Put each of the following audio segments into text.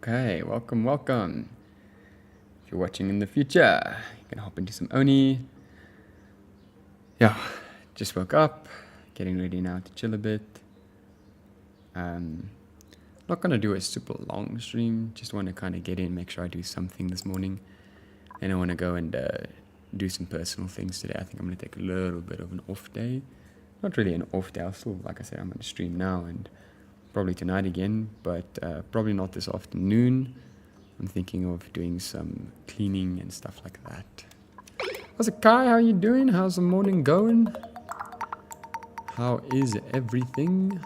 Okay, welcome. If you're watching in the future, you can hop into some Oni. Yeah, just woke up, getting ready now to chill a bit. Not gonna do a super long stream, just want to kind of get in, make sure I do something this morning. And I want to go and do some personal things today. I think I'm gonna take a little bit of an off day. Not really an off day, I'll still, like I said, I'm gonna stream now and probably tonight again, but probably not this afternoon. I'm thinking of doing some cleaning and stuff like that. How's it, Kai? How you doing? How's the morning going? How is everything?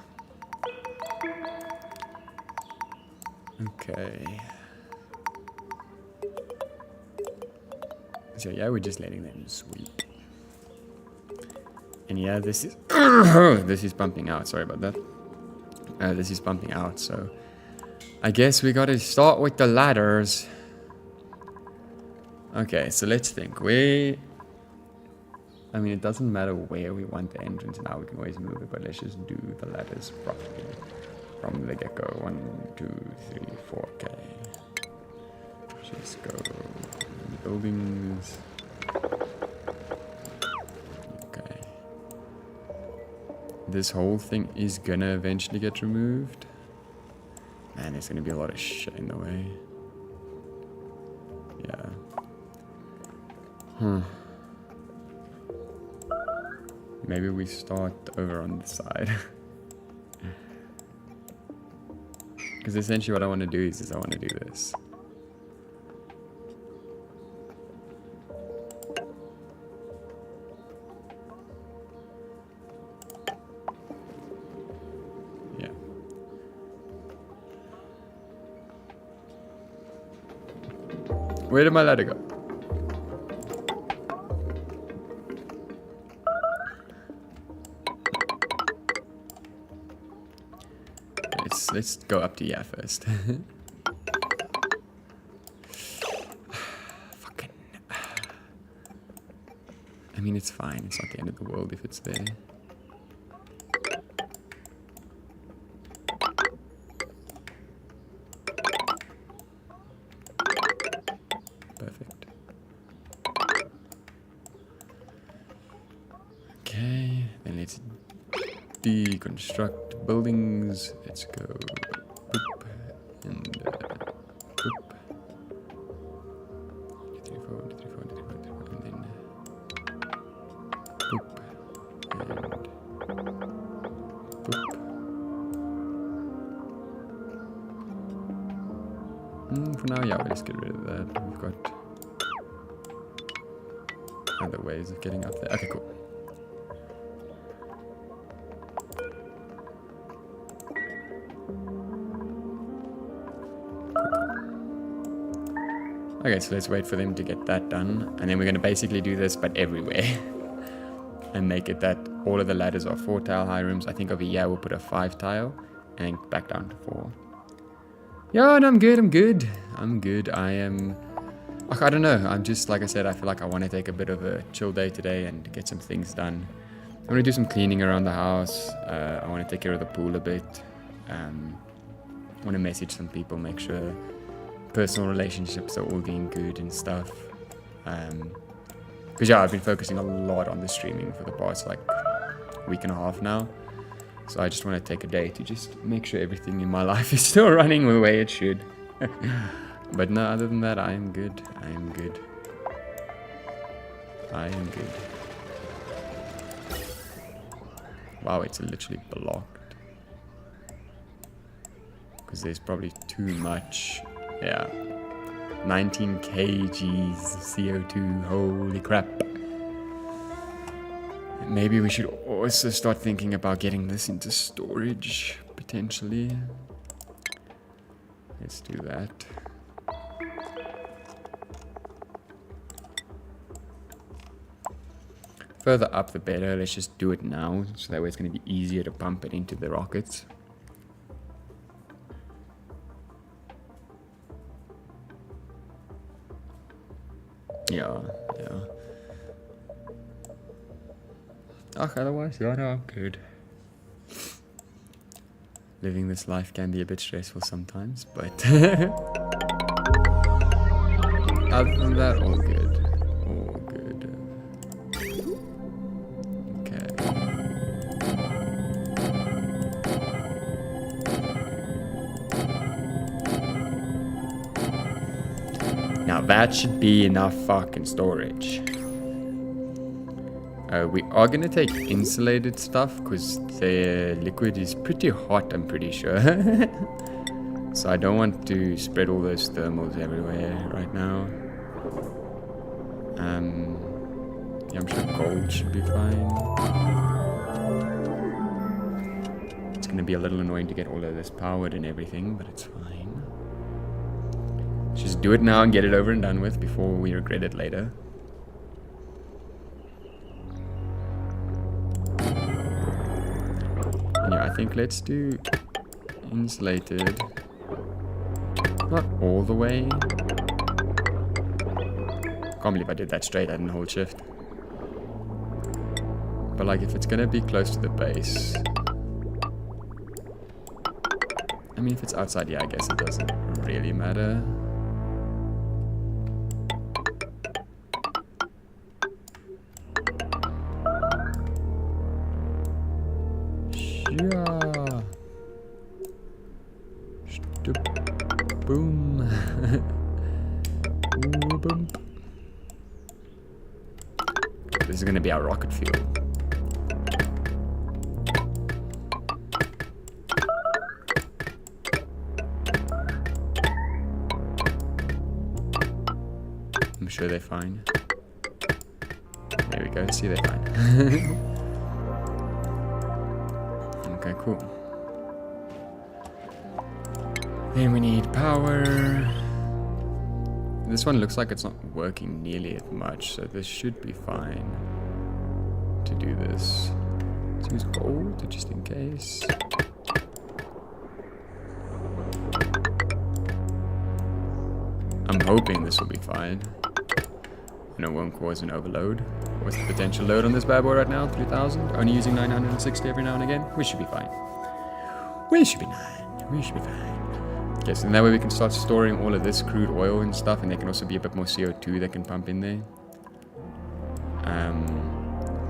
Okay. So yeah, we're just letting them sweep. And yeah, this is this is bumping out. Sorry about that. This is bumping out, so I guess we gotta start with the ladders. Okay, so let's think. I mean, it doesn't matter where we want the entrance now, we can always move it, but let's just do the ladders properly from the get-go. 1, 2, 3, 4, okay. Just go buildings. Okay. This whole thing is gonna eventually get removed. Man, there's gonna be a lot of shit in the way. Yeah. Maybe we start over on the side. Because essentially what I want to do is I want to do this. Yeah. Where did my ladder go? Let's go up to yeah first. Fucking. I mean, it's fine. It's not the end of the world if it's there. Perfect. Okay, then let's deconstruct buildings. Let's go boop and boop. 3, 4, 3, 4, 3, 4, 3, 4, and then boop and boop. For now, yeah, we'll just get rid of that. We've got other ways of getting up there. Okay, cool. Okay, so let's wait for them to get that done. And then we're going to basically do this, but everywhere. And make it that all of the ladders are 4 tile high rooms. I think over here we'll put a 5 tile. And then back down to 4. Yeah, and I'm good. I am... I don't know. I'm just, like I said, I feel like I want to take a bit of a chill day today and get some things done. I want to do some cleaning around the house. I want to take care of the pool a bit. I want to message some people, make sure personal relationships are all being good and stuff. Because yeah, I've been focusing a lot on the streaming for the past like week and a half now. So I just want to take a day to just make sure everything in my life is still running the way it should. But no, other than that, I am good. Wow, it's literally blocked. Because there's probably too much. Yeah. 19 kgs CO2. Holy crap. Maybe we should also start thinking about getting this into storage, potentially. Let's do that. Further up the better. Let's just do it now, so that way it's going to be easier to pump it into the rockets. Yeah. Otherwise, yeah, no, I'm good. Living this life can be a bit stressful sometimes, but other than that, all good. All good. Okay. Now that should be enough fucking storage. We are gonna take insulated stuff because the liquid is pretty hot, I'm pretty sure. So I don't want to spread all those thermals everywhere right now. Yeah, I'm sure gold should be fine. It's gonna be a little annoying to get all of this powered and everything, but it's fine. Just do it now and get it over and done with before we regret it later. Yeah, I think let's do insulated. Not all the way. Can't believe I did that straight. I didn't hold shift. But like, if it's gonna be close to the base. I mean, if it's outside, yeah, I guess it doesn't really matter. Yeah. Boom. Ooh, boom. This is gonna be our rocket fuel. I'm sure they're fine. There we go. See, they're fine. Okay, cool. Then we need power. This one looks like it's not working nearly as much, so this should be fine to do this. Let's use gold just in case. I'm hoping this will be fine. And it won't cause an overload. What's the potential load on this bad boy right now? 3,000? Only using 960 every now and again? We should be fine. We should be fine. We should be fine. Okay, so that way we can start storing all of this crude oil and stuff, and there can also be a bit more CO2 that can pump in there.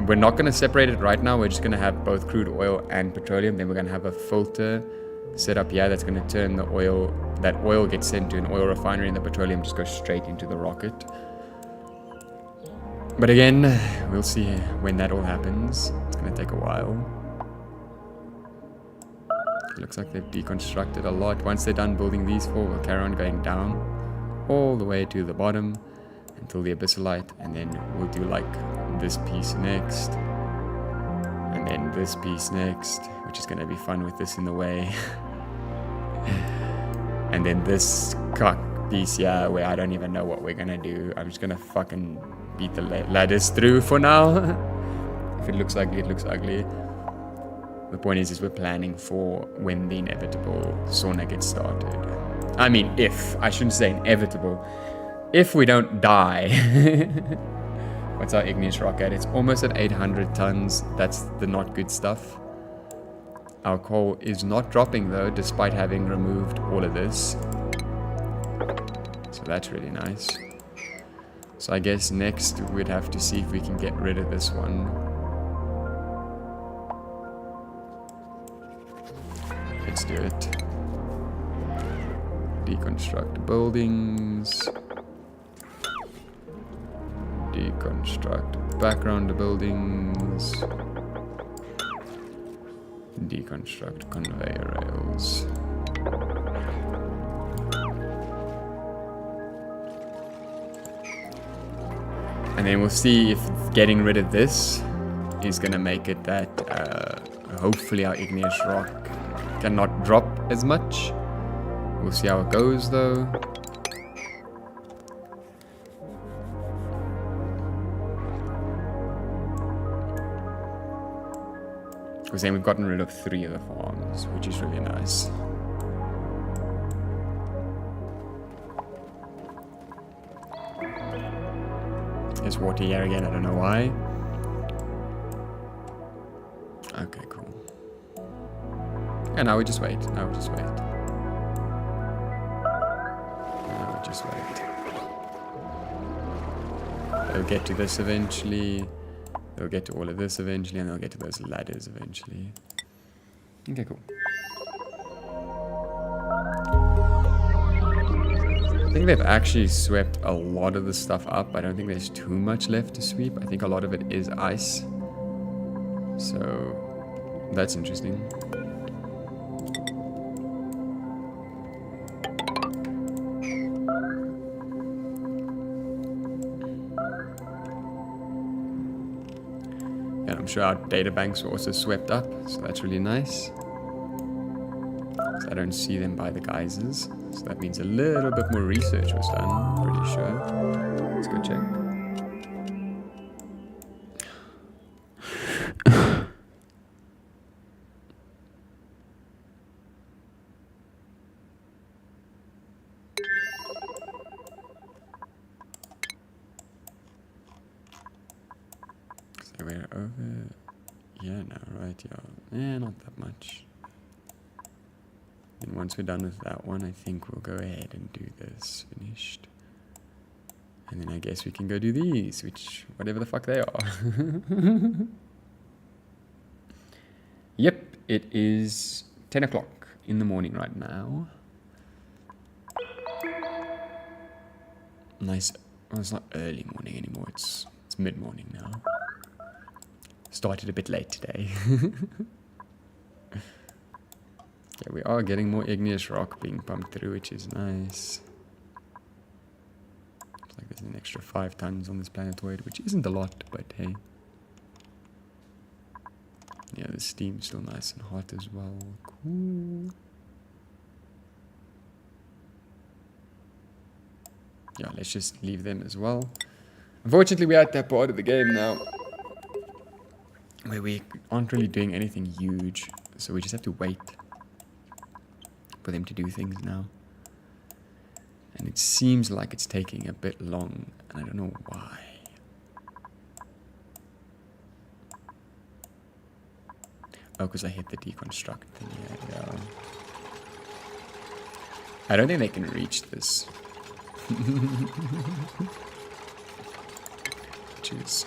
We're not going to separate it right now. We're just going to have both crude oil and petroleum. Then we're going to have a filter set up here that's going to turn the oil, that oil gets sent to an oil refinery, and the petroleum just goes straight into the rocket. But again, we'll see when that all happens. It's going to take a while. It looks like they've deconstructed a lot. Once they're done building these four, we'll carry on going down all the way to the bottom until the abyssalite, and then we'll do like this piece next, and then this piece next, which is going to be fun with this in the way. And then this cock piece here, where I don't even know what we're going to do. I'm just going to fucking beat the ladders through for now. If it looks ugly, it looks ugly. The point is we're planning for when the inevitable sauna gets started. I mean, if. I shouldn't say inevitable. If we don't die. What's our igneous rock at? It's almost at 800 tons. That's the not good stuff. Our coal is not dropping though, despite having removed all of this. So that's really nice. So I guess next we'd have to see if we can get rid of this one. Let's do it. Deconstruct buildings. Deconstruct background buildings. Deconstruct conveyor rails. And then we'll see if getting rid of this is going to make it that hopefully our igneous rock cannot drop as much. We'll see how it goes though. Because then we've gotten rid of 3 of the farms, which is really nice. There's water here again, I don't know why. Okay, cool. And now we just wait. Now we just wait. Now we just wait. They'll get to this eventually. They'll get to all of this eventually, and they'll get to those ladders eventually. Okay, cool. I think they've actually swept a lot of the stuff up. I don't think there's too much left to sweep. I think a lot of it is ice. So that's interesting. And I'm sure our data banks were also swept up, so that's really nice. So I don't see them by the geysers. So that means a little bit more research was done, I'm pretty sure. Let's go check. So we're over... Yeah, now, right, yeah. Yeah, not that much. And once we're done with that one, I think we'll go ahead and do this finished. And then I guess we can go do these, which, whatever the fuck they are. Yep, it is 10 o'clock in the morning right now. Nice. Well, it's not early morning anymore, it's mid-morning now. Started a bit late today. Yeah, we are getting more igneous rock being pumped through, which is nice. It's like there's an extra 5 tons on this planetoid, which isn't a lot, but hey. Yeah, the steam's still nice and hot as well. Cool. Yeah, let's just leave them as well. Unfortunately, we're at that part of the game now where we aren't really doing anything huge, so we just have to wait for them to do things now. And it seems like it's taking a bit long, and I don't know why. Oh, because I hit the deconstruct thing. Yeah. I don't think they can reach this. Which is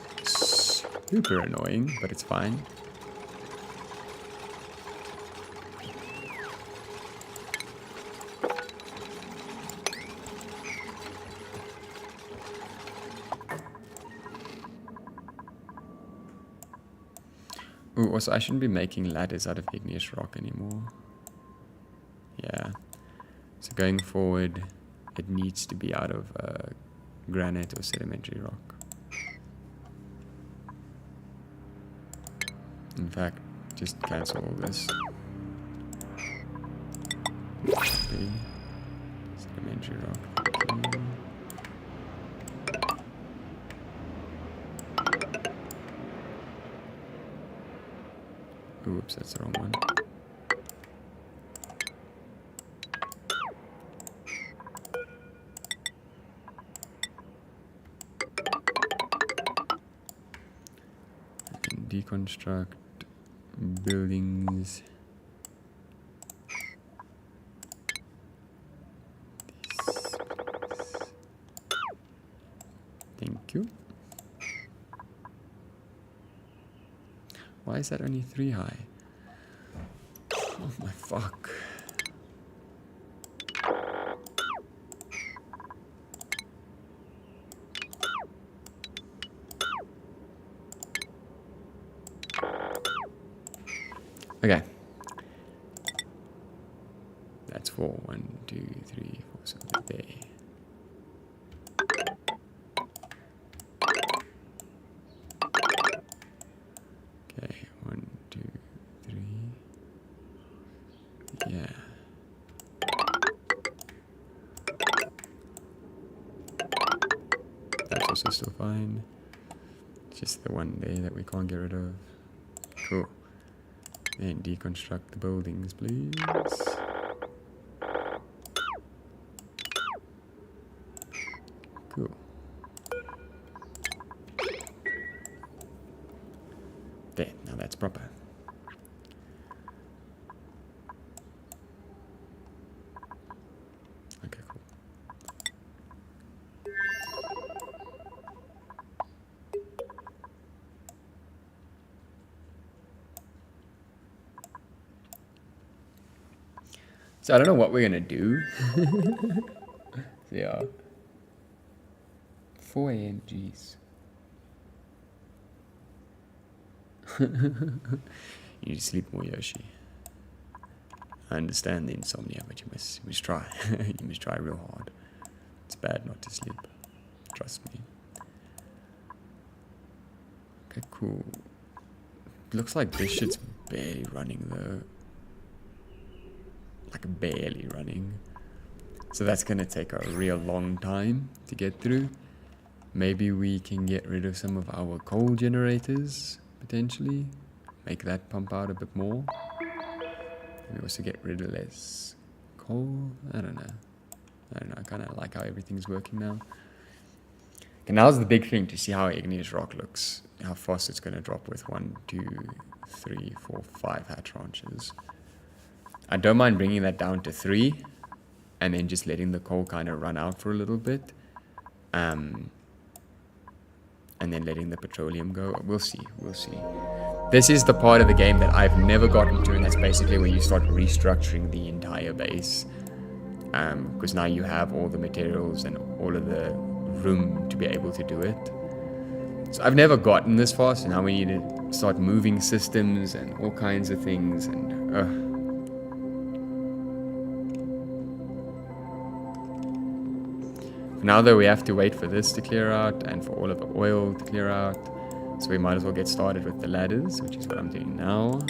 super annoying, but it's fine. Ooh, also, I shouldn't be making ladders out of igneous rock anymore. Yeah. So going forward, it needs to be out of granite or sedimentary rock. In fact, just cancel all this. Okay. Sedimentary rock. Okay. Oops, that's the wrong one. And deconstruct buildings. Thank you. Why is that only 3 high? Oh my fuck. Okay. That's 4. 1, 2, 3, 4, so there. Okay, 1, 2, 3. Yeah. That's also still fine. It's just the one there that we can't get rid of. Cool. And deconstruct the buildings, please. Cool. There, now that's proper. So I don't know what we're gonna do. Yeah. 4 a.m. Jeez. You need to sleep more, Yoshi. I understand the insomnia, but you must try. You must try real hard. It's bad not to sleep. Trust me. Okay, cool. Looks like this shit's barely running though. Like barely running. So that's gonna take a real long time to get through. Maybe we can get rid of some of our coal generators, potentially. Make that pump out a bit more. We also get rid of less coal. I don't know. I kind of like how everything's working now. Okay, now's the big thing to see how igneous rock looks. How fast it's going to drop with 1, 2, 3, 4, 5 hatch ranches. I don't mind bringing that down to 3 and then just letting the coal kind of run out for a little bit. And then letting the petroleum go. We'll see. This is the part of the game that I've never gotten to, and that's basically when you start restructuring the entire base. Because now you have all the materials and all of the room to be able to do it. So I've never gotten this far, so now we need to start moving systems and all kinds of things, and now though, we have to wait for this to clear out and for all of the oil to clear out. So we might as well get started with the ladders, which is what I'm doing now.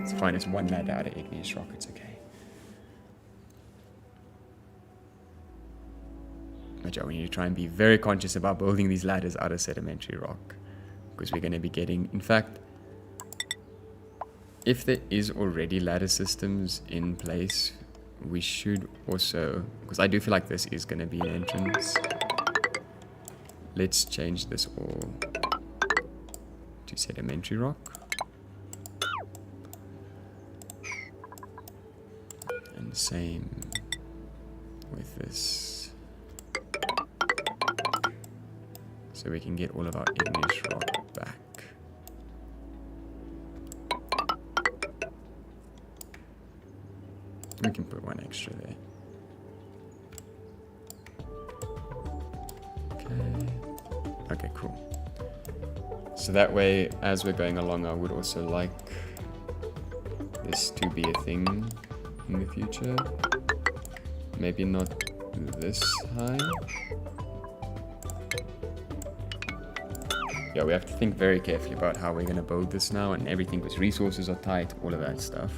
It's fine, it's one ladder out of igneous rock, it's okay. But yeah, we need to try and be very conscious about building these ladders out of sedimentary rock. Because we're going to be getting, in fact, if there is already ladder systems in place, we should also, because I do feel like this is going to be an entrance. Let's change this all to sedimentary rock. And same with this. So we can get all of our igneous rock back. We can put one extra there. Okay, cool. So that way, as we're going along, I would also like this to be a thing in the future. Maybe not this high. Yeah, we have to think very carefully about how we're going to build this now, and everything because resources are tight, all of that stuff.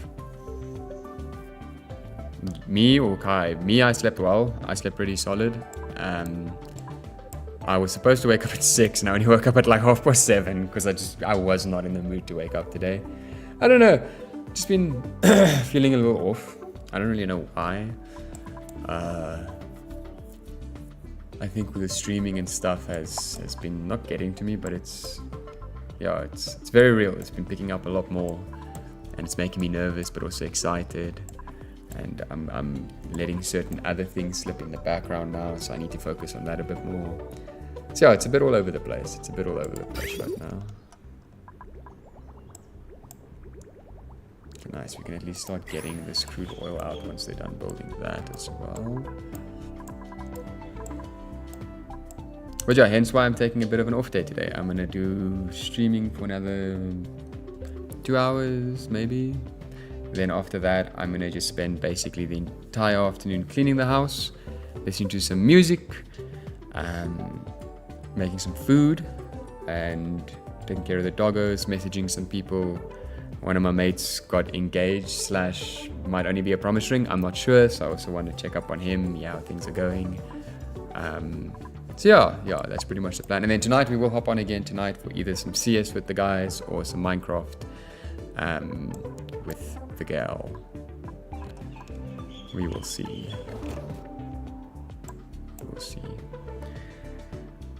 Me or Kai? Me, I slept well. I slept pretty solid. I was supposed to wake up at 6 and I only woke up at like 7:30 because I was not in the mood to wake up today. I don't know. Just been feeling a little off. I don't really know why. I think with the streaming and stuff has been not getting to me, but it's very real. It's been picking up a lot more, and it's making me nervous but also excited. And I'm letting certain other things slip in the background now, so I need to focus on that a bit more. So yeah, it's a bit all over the place. It's a bit all over the place right now. Okay, nice. We can at least start getting this crude oil out once they're done building that as well. But yeah, hence why I'm taking a bit of an off day today. I'm gonna do streaming for another 2 hours, maybe. Then after that, I'm going to just spend basically the entire afternoon cleaning the house, listening to some music, making some food, and taking care of the doggos, messaging some people. One of my mates got engaged / might only be a promise ring. I'm not sure, so I also want to check up on him, how things are going. So yeah, that's pretty much the plan. And then tonight we will hop on again tonight for either some CS with the guys or some Minecraft with the gal. We will see. We'll see.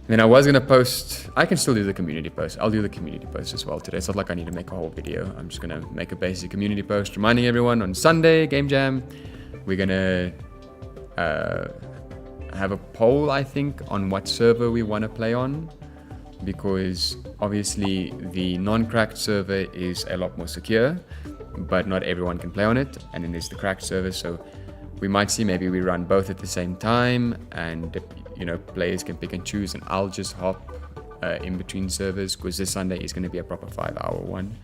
Then I was gonna post. I can still do the community post. I'll do the community post as well today. It's not like I need to make a whole video. I'm just gonna make a basic community post reminding everyone on Sunday Game Jam. We're gonna have a poll, I think, on what server we want to play on. because obviously the non-cracked server is a lot more secure, but not everyone can play on it. And then there's the cracked server, so we might see maybe we run both at the same time, and players can pick and choose, and I'll just hop in between servers, because this Sunday is going to be a proper 5-hour one.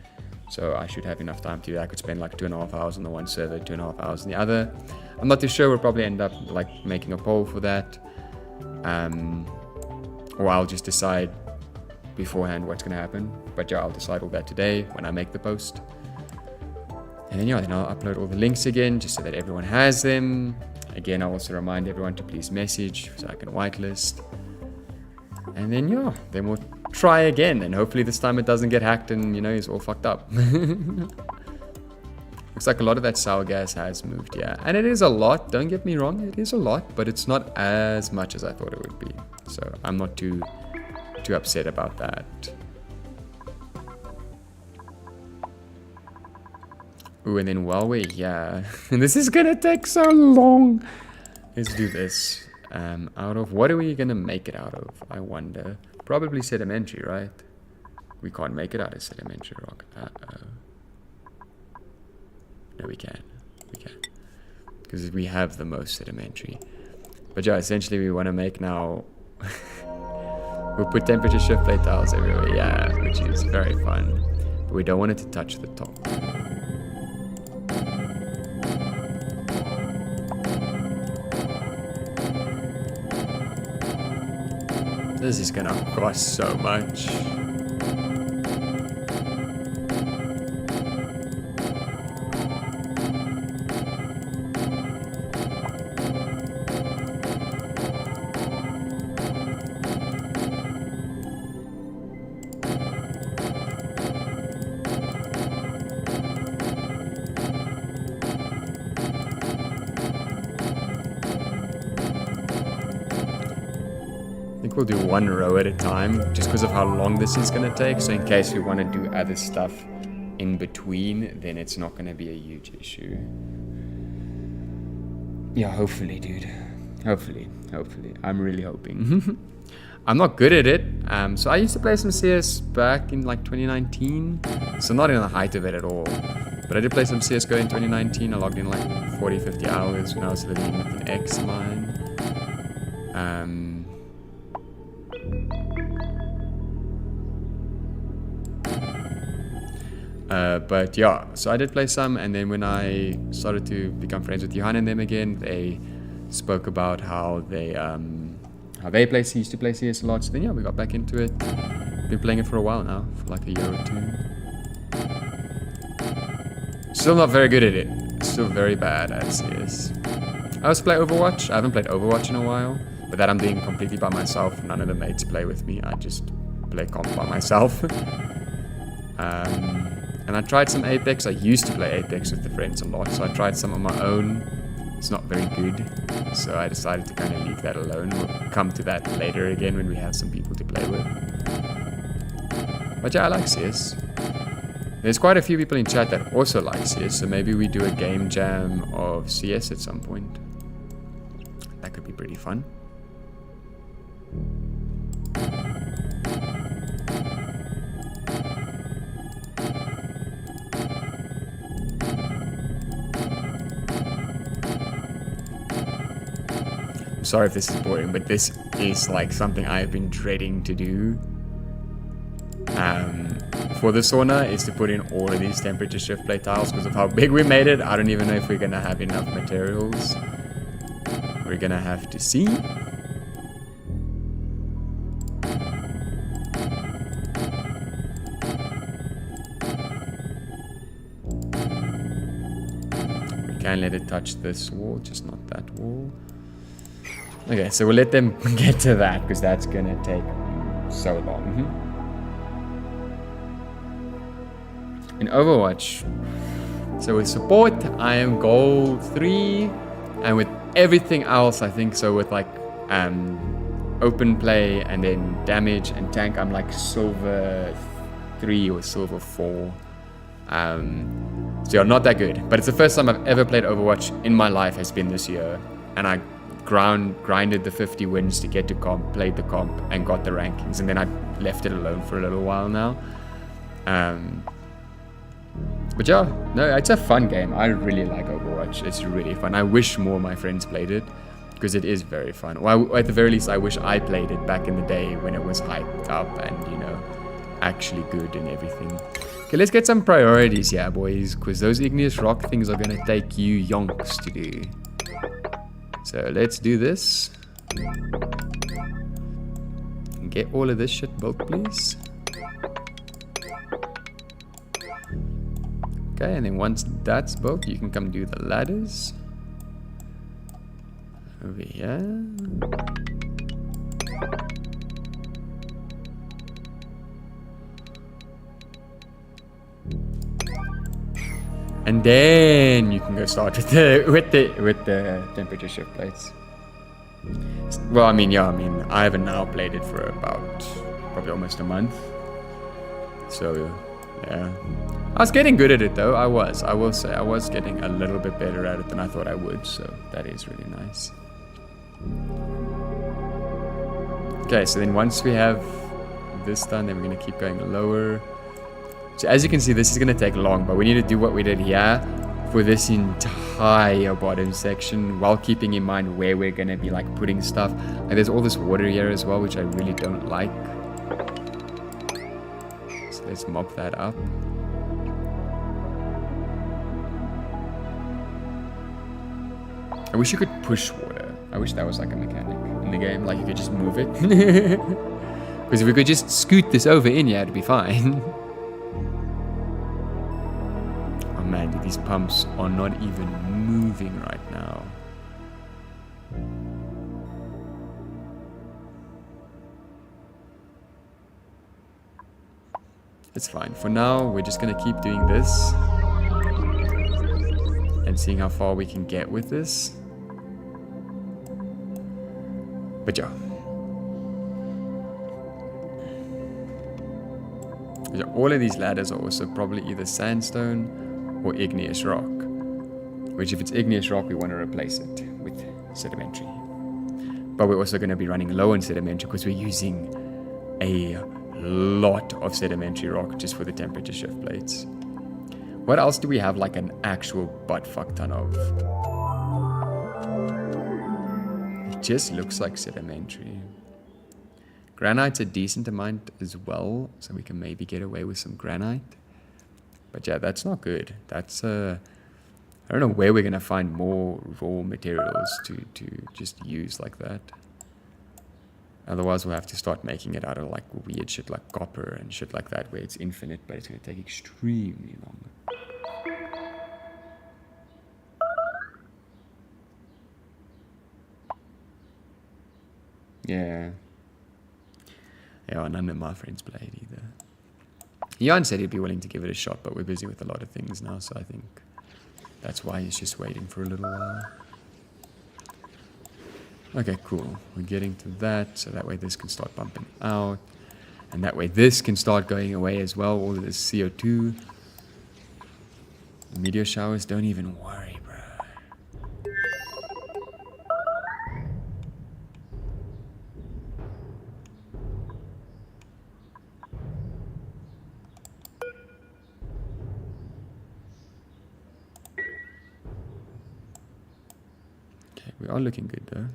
So I should have enough time to do that. I could spend like 2.5 hours on the one server, 2.5 hours on the other. I'm not too sure. We'll probably end up like making a poll for that. Or I'll just decide beforehand what's going to happen. But yeah, I'll decide all that today when I make the post. And then then I'll upload all the links again, just so that everyone has them. Again, I'll also remind everyone to please message so I can whitelist. And then then we'll try again, and hopefully this time it doesn't get hacked and it's all fucked up. Looks like a lot of that sour gas has moved, yeah. And it is a lot, don't get me wrong, it is a lot, but it's not as much as I thought it would be. So I'm not too upset about that. Ooh, and then while we're here, this is gonna take so long. Let's do this. Out of, what are we gonna make it out of? I wonder. Probably sedimentary, right? We can't make it out of sedimentary rock. Uh-oh. No, we can. We can. Because we have the most sedimentary. But yeah, essentially we want to make now... we'll put temperature shift plate tiles everywhere, yeah, which is very fun. But we don't want it to touch the top. This is gonna cost so much. We'll do one row at a time, just because of how long this is going to take. So in case we want to do other stuff in between, then it's not going to be a huge issue. Yeah, hopefully, dude. Hopefully. I'm really hoping. I'm not good at it. So I used to play some CS back in like 2019. So not in the height of it at all. But I did play some CSGO in 2019. I logged in like 40, 50 hours when I was living with an ex of mine. But yeah, so I did play some, and then when I started to become friends with Johan and them again, they spoke about how they used to play CS a lot. So then yeah, we got back into it. Been playing it for a while now, for like a year or two. Still not very good at it. Still very bad at CS. I also play Overwatch. I haven't played Overwatch in a while, but that I'm doing completely by myself. None of the mates play with me. I just play comp by myself. And I tried some Apex. I used to play Apex with the friends a lot, so I tried some on my own. It's not very good, so I decided to kind of leave that alone. We'll come to that later again when we have some people to play with. But yeah, I like CS. There's quite a few people in chat that also like CS, so maybe we do a game jam of CS at some point. That could be pretty fun. Sorry if this is boring, but this is like something I've been dreading to do. For the sauna is to put in all of these temperature shift plate tiles because of how big we made it. I don't even know if we're gonna have enough materials. We're gonna have to see. We can let it touch this wall, just not that wall. Okay, so we'll let them get to that because that's gonna take so long. In Overwatch, so with support, I am gold 3, and with everything else, I think so with like open play and then damage and tank, I'm like silver 3 or silver 4. So yeah, not that good. But it's the first time I've ever played Overwatch in my life has been this year, and I grinded the 50 wins to get to comp, played the comp, and got the rankings, and then I left it alone for a little while now. But yeah, no, it's a fun game. I really like Overwatch. It's really fun. I wish more of my friends played it, because it is very fun. Well, at the very least, I wish I played it back in the day when it was hyped up and, you know, actually good and everything. Okay, let's get some priorities here, boys, because those igneous rock things are going to take you yonks to do. So let's do this. Get all of this shit built, please. Okay, and then once that's built, you can come do the ladders. Over here. And then you can go start with the temperature shift plates. Well, I mean, I haven't now played it for about probably almost a month. So, yeah. I was getting good at it though. I will say I was getting a little bit better at it than I thought I would, so that is really nice. Okay, so then once we have this done, then we're going to keep going lower. So as you can see, this is going to take long, but we need to do what we did here for this entire bottom section while keeping in mind where we're going to be like putting stuff. Like there's all this water here as well, which I really don't like. So let's mop that up. I wish you could push water. I wish that was like a mechanic in the game, like you could just move it. Because if we could just scoot this over in, yeah, it'd be fine. Oh man, dude, these pumps are not even moving right now. It's fine. For now, we're just gonna keep doing this and seeing how far we can get with this. But yeah. All of these ladders are also probably either sandstone or igneous rock. Which if it's igneous rock, we want to replace it with sedimentary. But we're also going to be running low on sedimentary because we're using a lot of sedimentary rock just for the temperature shift plates. What else do we have like an actual butt fuck ton of? It just looks like sedimentary. Granite's a decent amount as well, so we can maybe get away with some granite. But yeah, that's not good. That's I don't know where we're gonna find more raw materials to just use like that. Otherwise we'll have to start making it out of like weird shit like copper and shit like that where it's infinite, but it's gonna take extremely long. Yeah. Yeah, none of my friends played either. Jan said he'd be willing to give it a shot, but we're busy with a lot of things now, so I think that's why he's just waiting for a little while. Okay, cool. We're getting to that, so that way this can start bumping out. And that way this can start going away as well, all of this CO2. Meteor showers, don't even worry, bro. Okay, we are looking good though.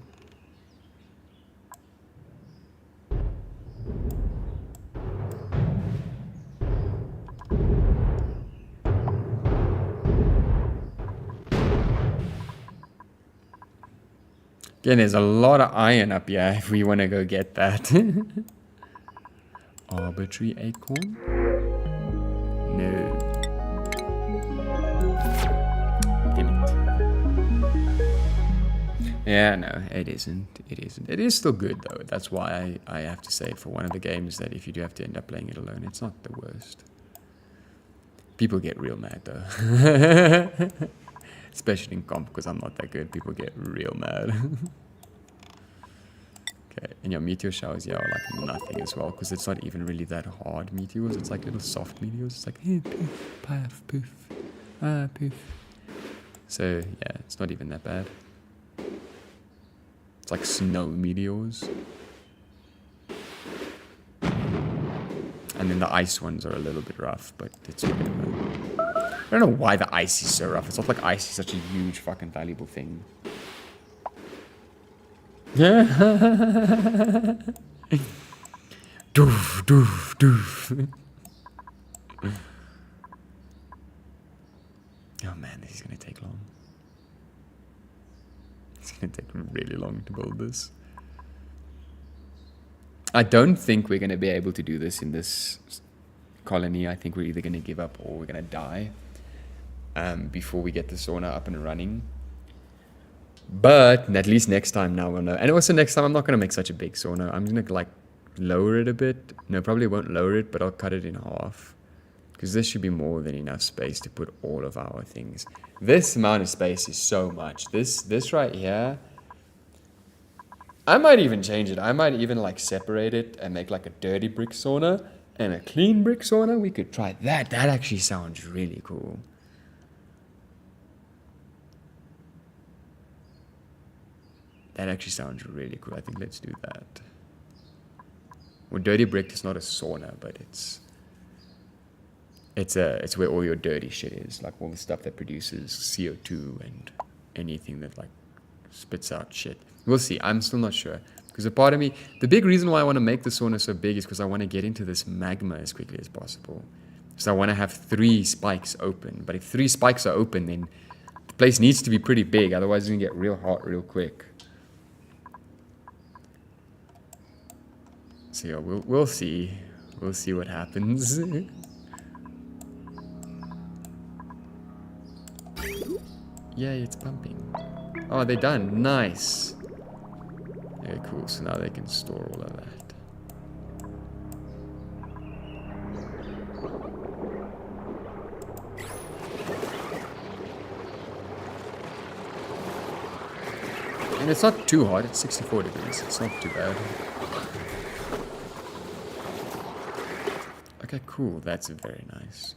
Again, there's a lot of iron up here if we want to go get that. Arbitrary acorn? No. Damn it. Yeah, no, it isn't. It isn't. It is still good, though. That's why I have to say for one of the games that if you do have to end up playing it alone, it's not the worst. People get real mad, though. Especially in comp, because I'm not that good. People get real mad. Okay, and your meteor showers, yeah, are like nothing as well, because it's not even really that hard meteors. It's like little soft meteors. It's like, hey, poof, puff, poof, poof. So, yeah, it's not even that bad. It's like snow meteors. And then the ice ones are a little bit rough, but it's whatever. I don't know why the ice is so rough. It's not like ice is such a huge fucking valuable thing. Yeah. Doof, doof, doof. Oh man, this is gonna take long. It's gonna take really long to build this. I don't think we're gonna be able to do this in this colony. I think we're either gonna give up or we're gonna die before we get the sauna up and running. But at least next time now we'll know. And also next time I'm not gonna make such a big sauna. I'm gonna like lower it a bit. No, probably won't lower it, but I'll cut it in half. Because this should be more than enough space to put all of our things. This amount of space is so much. This right here, I might even change it. I might even like separate it and make like a dirty brick sauna and a clean brick sauna. We could try that. That actually sounds really cool. That actually sounds really cool. I think let's do that. Well, dirty brick is not a sauna, but it's where all your dirty shit is, like all the stuff that produces CO2 and anything that like spits out shit. We'll see. I'm still not sure. Because a part of me, the big reason why I want to make the sauna so big is because I want to get into this magma as quickly as possible. So I want to have 3 spikes open. But if 3 spikes are open, then the place needs to be pretty big. Otherwise it's going to get real hot real quick. So yeah, we'll see. We'll see what happens. Yay, it's pumping. Oh, they're done. Nice. Okay, cool. So now they can store all of that. And it's not too hot. It's 64 degrees. It's not too bad. Okay, cool. That's very nice.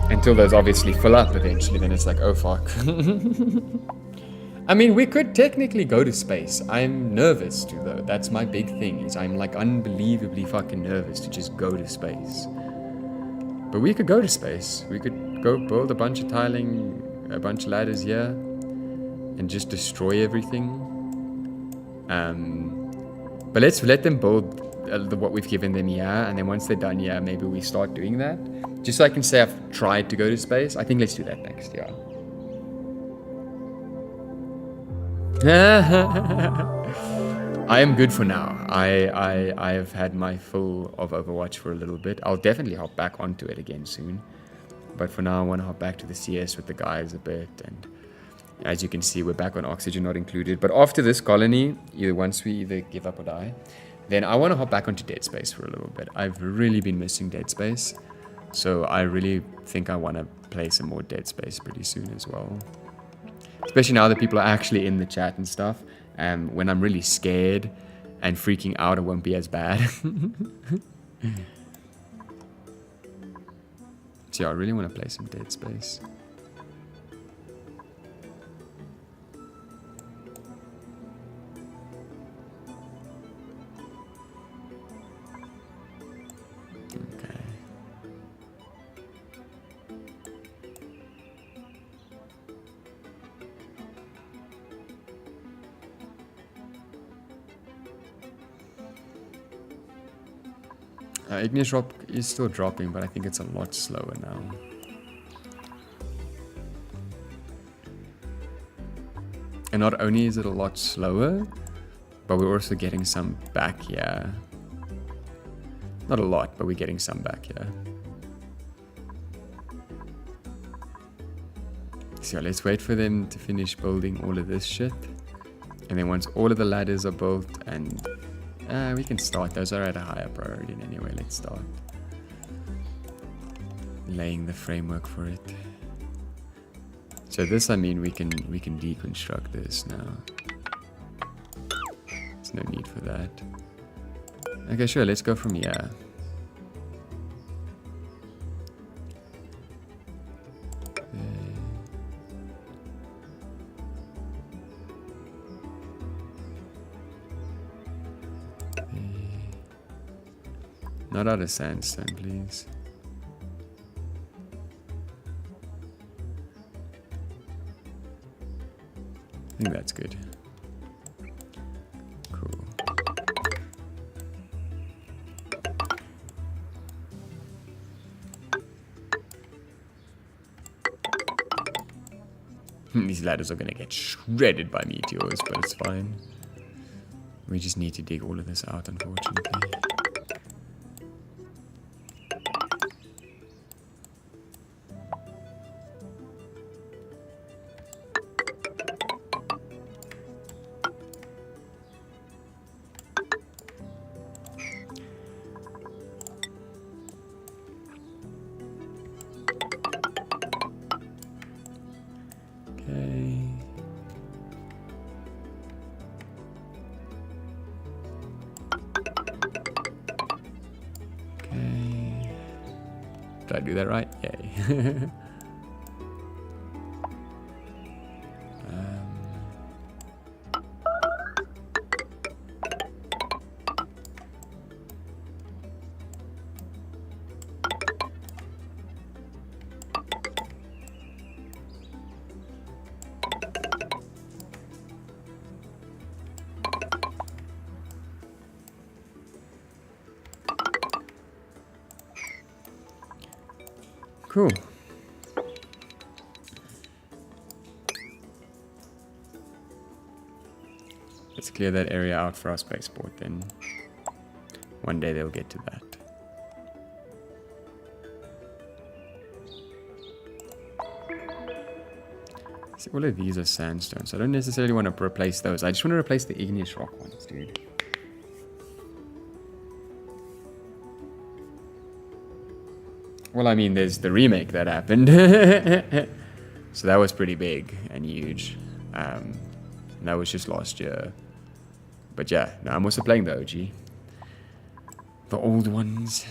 Until those obviously fill up eventually, then it's like, oh fuck. I mean, we could technically go to space. I'm nervous to though. That's my big thing, is I'm like unbelievably fucking nervous to just go to space. But we could go to space. We could go build a bunch of tiling, a bunch of ladders here, and just destroy everything. But let's let them build what we've given them here, and then once they're done here, maybe we start doing that. Just so I can say I've tried to go to space. I think let's do that next, yeah. I am good for now. I have had my full of Overwatch for a little bit. I'll definitely hop back onto it again soon. But for now, I want to hop back to the CS with the guys a bit. And as you can see, we're back on Oxygen Not Included. But after this colony, once we either give up or die, then I want to hop back onto Dead Space for a little bit. I've really been missing Dead Space. So I really think I want to play some more Dead Space pretty soon as well. Especially now that people are actually in the chat and stuff. When I'm really scared and freaking out, it won't be as bad. So yeah, I really want to play some Dead Space. Igneous Rock is still dropping, but I think it's a lot slower now. And not only is it a lot slower, but we're also getting some back here. Not a lot, but we're getting some back here. So yeah, let's wait for them to finish building all of this shit. And then once all of the ladders are built and we can start. Those are at a higher priority anyway. Let's start laying the framework for it. So this, I mean, we can deconstruct this now. There's no need for that. Okay, sure. Let's go from here. Not out of sandstone, please. I think that's good. Cool. These ladders are going to get shredded by meteors, but it's fine. We just need to dig all of this out, unfortunately. Did I do that right? Yay. Cool. Let's clear that area out for our spaceport then. One day they'll get to that. See, all of these are sandstone, so I don't necessarily want to replace those. I just want to replace the igneous rock ones, dude. Well, I mean, there's the remake that happened. So that was pretty big and huge. And that was just last year. But yeah, no, I'm also playing the OG. The old ones.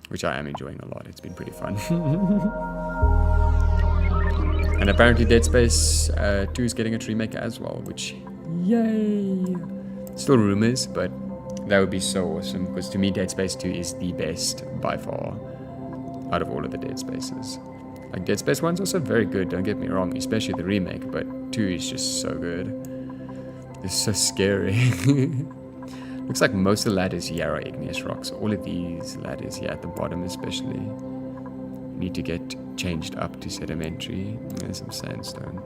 Which I am enjoying a lot. It's been pretty fun. And apparently Dead Space 2 is getting a remake as well, which, yay! Still rumors, but that would be so awesome, because to me Dead Space 2 is the best by far out of all of the Dead Spaces. Like, Dead Space 1 is also very good, don't get me wrong, especially the remake, but 2 is just so good. It's so scary. Looks like most of the ladders here are igneous rocks. All of these ladders here at the bottom especially need to get changed up to sedimentary. And there's some sandstone.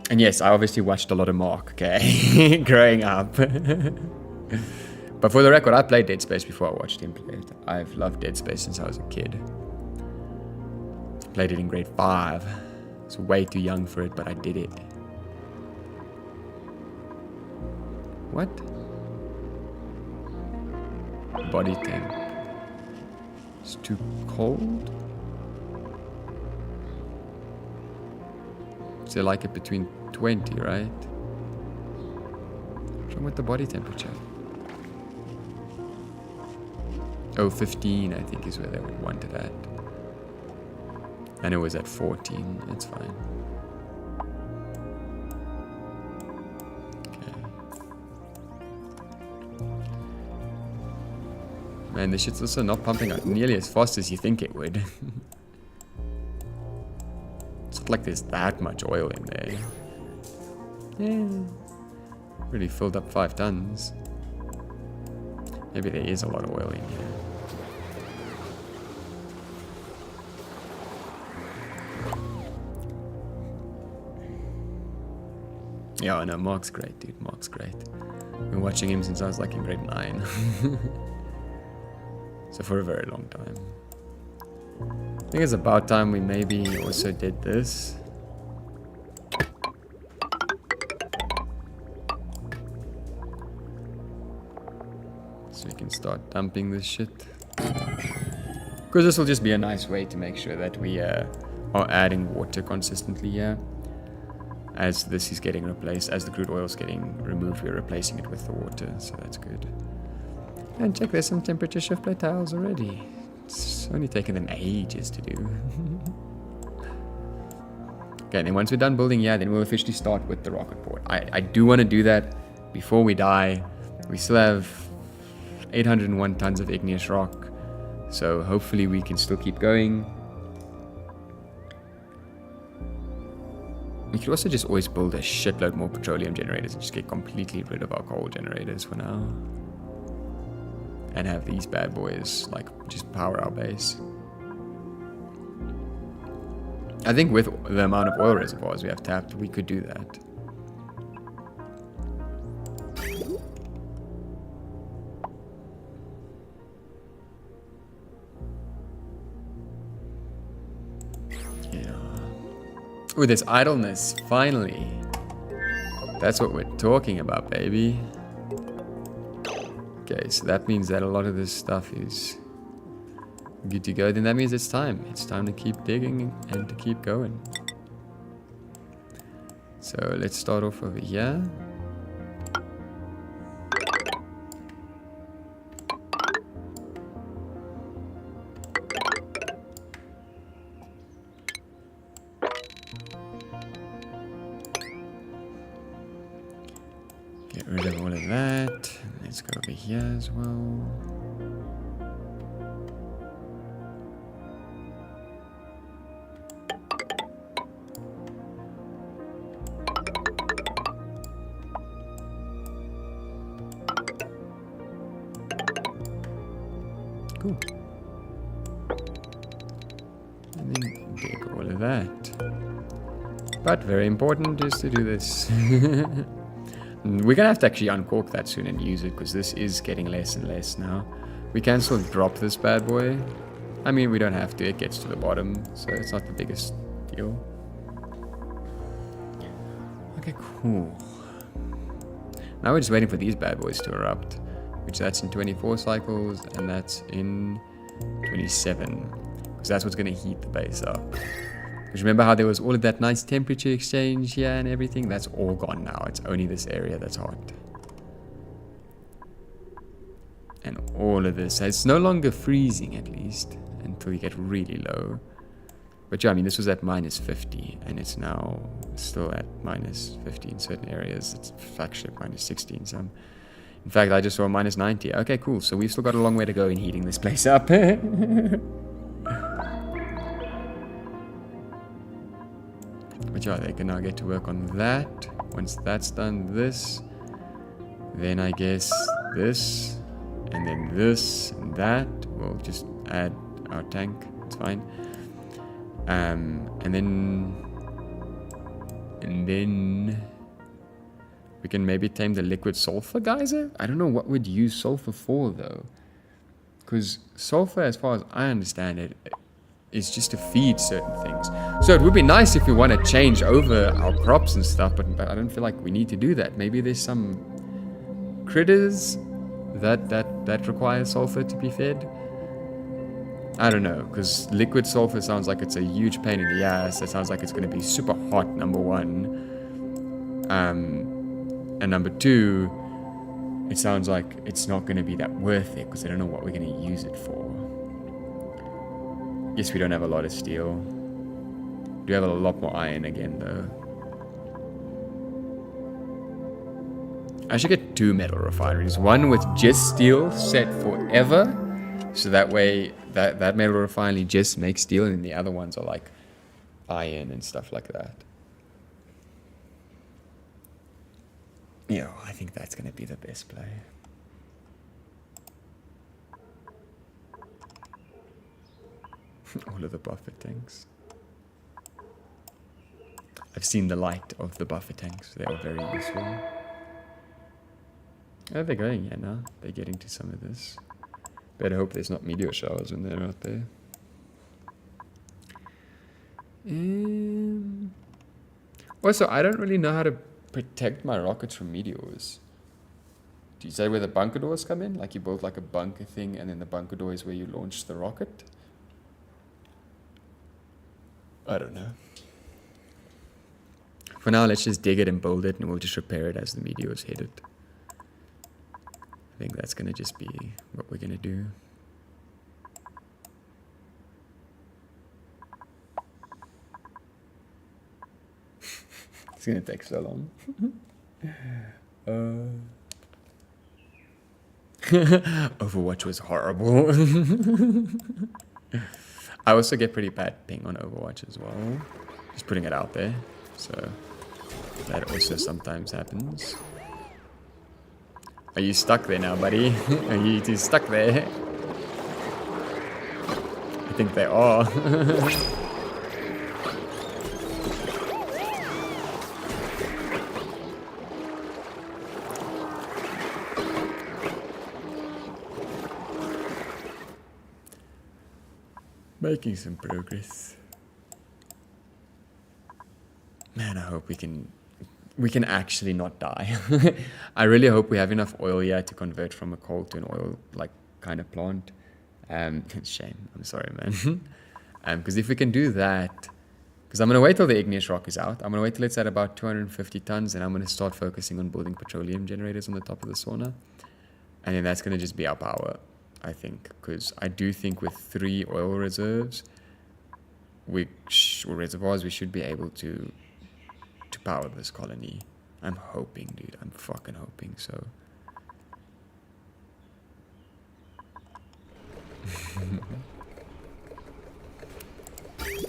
And yes, I obviously watched a lot of Mark, okay, growing up. But for the record, I played Dead Space before I watched him play it. I've loved Dead Space since I was a kid. Played it in grade 5. I was way too young for it, but I did it. What? Body temp. It's too cold? So like it between 20, right? What's wrong with the body temperature? Oh, 15 I think is where they would want it at. And it was at 14, that's fine. Okay. Man, this shit's also not pumping out nearly as fast as you think it would. It's not like there's that much oil in there. Yeah. Really filled up 5 tons. Maybe there is a lot of oil in here. Yeah, no, Mark's great, dude. Mark's great. Been watching him since I was like in grade 9. So for a very long time. I think it's about time we maybe also did this. So we can start dumping this shit. Because this will just be a nice way to make sure that we are adding water consistently here. As this is getting replaced, as the crude oil is getting removed, we're replacing it with the water, so that's good. And check, there's some temperature shift plate tiles already. It's only taken them ages to do. Okay, then once we're done building here, then we'll officially start with the rocket port. I do want to do that before we die. We still have 801 tons of igneous rock, so hopefully we can still keep going. We could also just always build a shitload more petroleum generators and just get completely rid of our coal generators for now. And have these bad boys, like, just power our base. I think with the amount of oil reservoirs we have tapped, we could do that. Ooh, there's idleness, finally. That's what we're talking about, baby. Okay, so that means that a lot of this stuff is good to go. Then that means it's time. It's time to keep digging and to keep going. So let's start off over here. Get rid of all of that. Let's go over here as well. Cool. And then dig all of that. But very important is to do this. We're gonna have to actually uncork that soon and use it, because this is getting less and less now. We can still drop this bad boy. I mean, we don't have to, it gets to the bottom, so it's not the biggest deal. Okay, cool. Now we're just waiting for these bad boys to erupt, which that's in 24 cycles, and that's in 27, because that's what's gonna heat the base up. Because remember how there was all of that nice temperature exchange here and everything? That's all gone now. It's only this area that's hot. And all of this, it's no longer freezing at least, until you get really low. But yeah, I mean, this was at minus 50, and it's now still at minus 50 in certain areas. It's actually at minus 60 in some. In fact, I just saw minus 90. Okay, cool. So we've still got a long way to go in heating this place up. But yeah, they can now get to work on that. Once that's done, this. Then I guess this. And then this and that. We'll just add our tank. It's fine. And then we can maybe tame the liquid sulfur geyser. I don't know what we'd use sulfur for though. Because sulfur, as far as I understand it, is just to feed certain things. So it would be nice if we want to change over our crops and stuff, but I don't feel like we need to do that. Maybe there's some critters that require sulfur to be fed. I don't know, because liquid sulfur sounds like it's a huge pain in the ass. It sounds like it's going to be super hot, number one. And number two, it sounds like it's not going to be that worth it, because I don't know what we're going to use it for. Yes, we don't have a lot of steel. We do have a lot more iron again, though. I should get 2 metal refineries. One with just steel set forever, so that way that metal refinery just makes steel, and the other ones are like iron and stuff like that. Yeah, I think that's going to be the best play. All of the buffer tanks. I've seen the light of the buffer tanks. They are very useful. Oh, they're going here now. They're getting to some of this. Better hope there's not meteor showers when they're out there. Also, I don't really know how to protect my rockets from meteors. Do you say where the bunker doors come in? Like you build like a bunker thing, and then the bunker door is where you launch the rocket? I don't know. For now, let's just dig it and build it, and we'll just repair it as the meteors hit it. I think that's going to just be what we're going to do. It's gonna take so long. Overwatch was horrible. I also get pretty bad ping on Overwatch as well. Just putting it out there. So that also sometimes happens. Are you stuck there now, buddy? Are you two stuck there? I think they are. Making some progress. Man, I hope we can actually not die. I really hope we have enough oil here to convert from a coal to an oil like kind of plant. Shame. I'm sorry, man. Because if we can do that, because I'm gonna wait till the igneous rock is out. I'm gonna wait till it's at about 250 tons, and I'm gonna start focusing on building petroleum generators on the top of the Suana, and then that's gonna just be our power, I think. Because I do think with 3 oil reserves, or reservoirs, we should be able to power this colony. I'm hoping, dude. I'm fucking hoping so.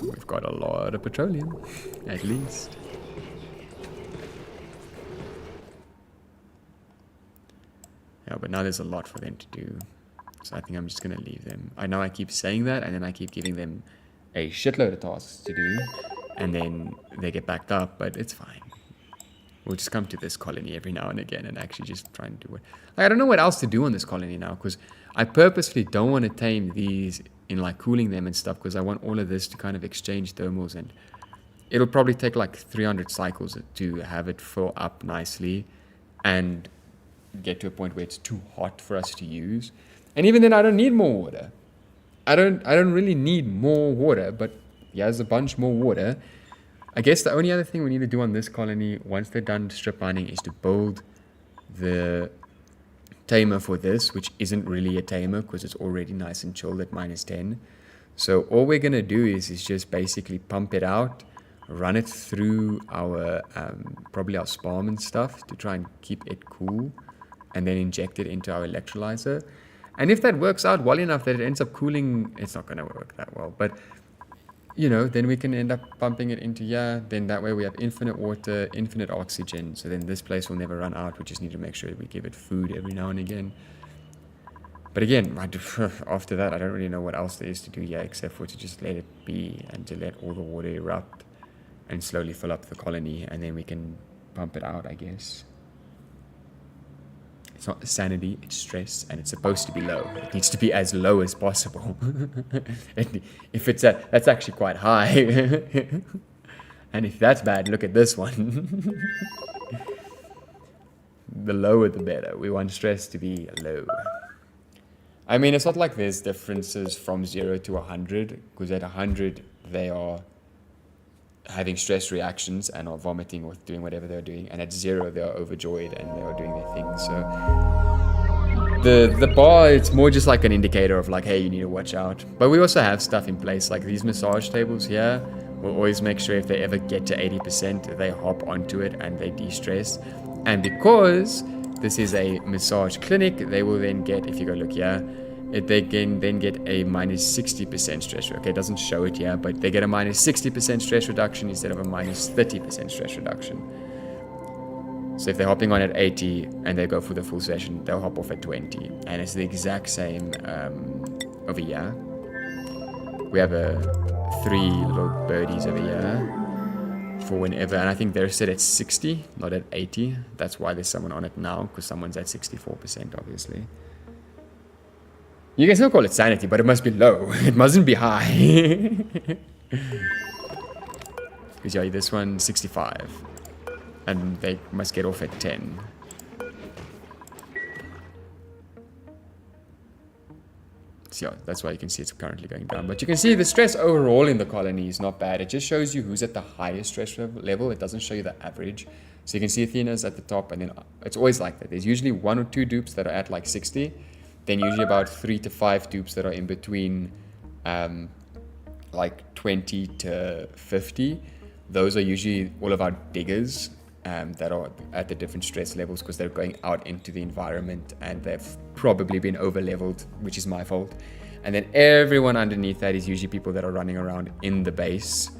We've got a lot of petroleum, at least. Yeah, but now there's a lot for them to do. So I think I'm just going to leave them. I know I keep saying that, and then I keep giving them a shitload of tasks to do, and then they get backed up, but it's fine. We'll just come to this colony every now and again and actually just try and do it. Like, I don't know what else to do on this colony now, because I purposefully don't want to tame these in like cooling them and stuff, because I want all of this to kind of exchange thermals, and it'll probably take like 300 cycles to have it fill up nicely and get to a point where it's too hot for us to use. And even then, I don't need more water. I don't really need more water, but here's a bunch more water. I guess the only other thing we need to do on this colony, once they're done strip mining, is to build the tamer for this, which isn't really a tamer because it's already nice and chilled at -10. So all we're going to do is just basically pump it out, run it through our, probably our spalm and stuff to try and keep it cool, and then inject it into our electrolyzer. And if that works out well enough that it ends up cooling, it's not going to work that well, but you know, then we can end up pumping it into here. Then that way we have infinite water, infinite oxygen. So then this place will never run out. We just need to make sure we give it food every now and again. But again, after that, I don't really know what else there is to do here except for to just let it be and to let all the water erupt and slowly fill up the colony. And then we can pump it out, I guess. It's not sanity, it's stress, and it's supposed to be low. It needs to be as low as possible. If it's that's actually quite high. And if that's bad, look at this one. The lower the better. We want stress to be low. I mean, it's not like there's differences from 0 to 100, because at 100 they are having stress reactions and are vomiting or doing whatever they're doing, and at 0 they are overjoyed and they are doing their thing. So the bar, it's more just like an indicator of like, hey, you need to watch out. But we also have stuff in place, like these massage tables here. We'll always make sure if they ever get to 80%, they hop onto it and they de-stress. And because this is a massage clinic, they will then get, if you go look here, they can then get a -60% stress. Okay, it doesn't show it here, but they get a -60% stress reduction instead of a -30% stress reduction. So if they're hopping on at 80 and they go for the full session, they'll hop off at 20. And it's the exact same over here. We have 3 little birdies over here for whenever, and I think they're set at 60, not at 80. That's why there's someone on it now, because someone's at 64%, obviously. You can still call it sanity, but it must be low. It mustn't be high. Because yeah, this one 65. And they must get off at 10. So yeah, that's why you can see it's currently going down. But you can see the stress overall in the colony is not bad. It just shows you who's at the highest stress level. It doesn't show you the average. So you can see Athena's at the top, and then it's always like that. There's usually 1 or 2 dupes that are at like 60. Then usually about 3 to 5 dupes that are in between like 20 to 50. those are usually all of our diggers that are at the different stress levels because they're going out into the environment and they've probably been over leveled, which is my fault. And then everyone underneath that is usually people that are running around in the base,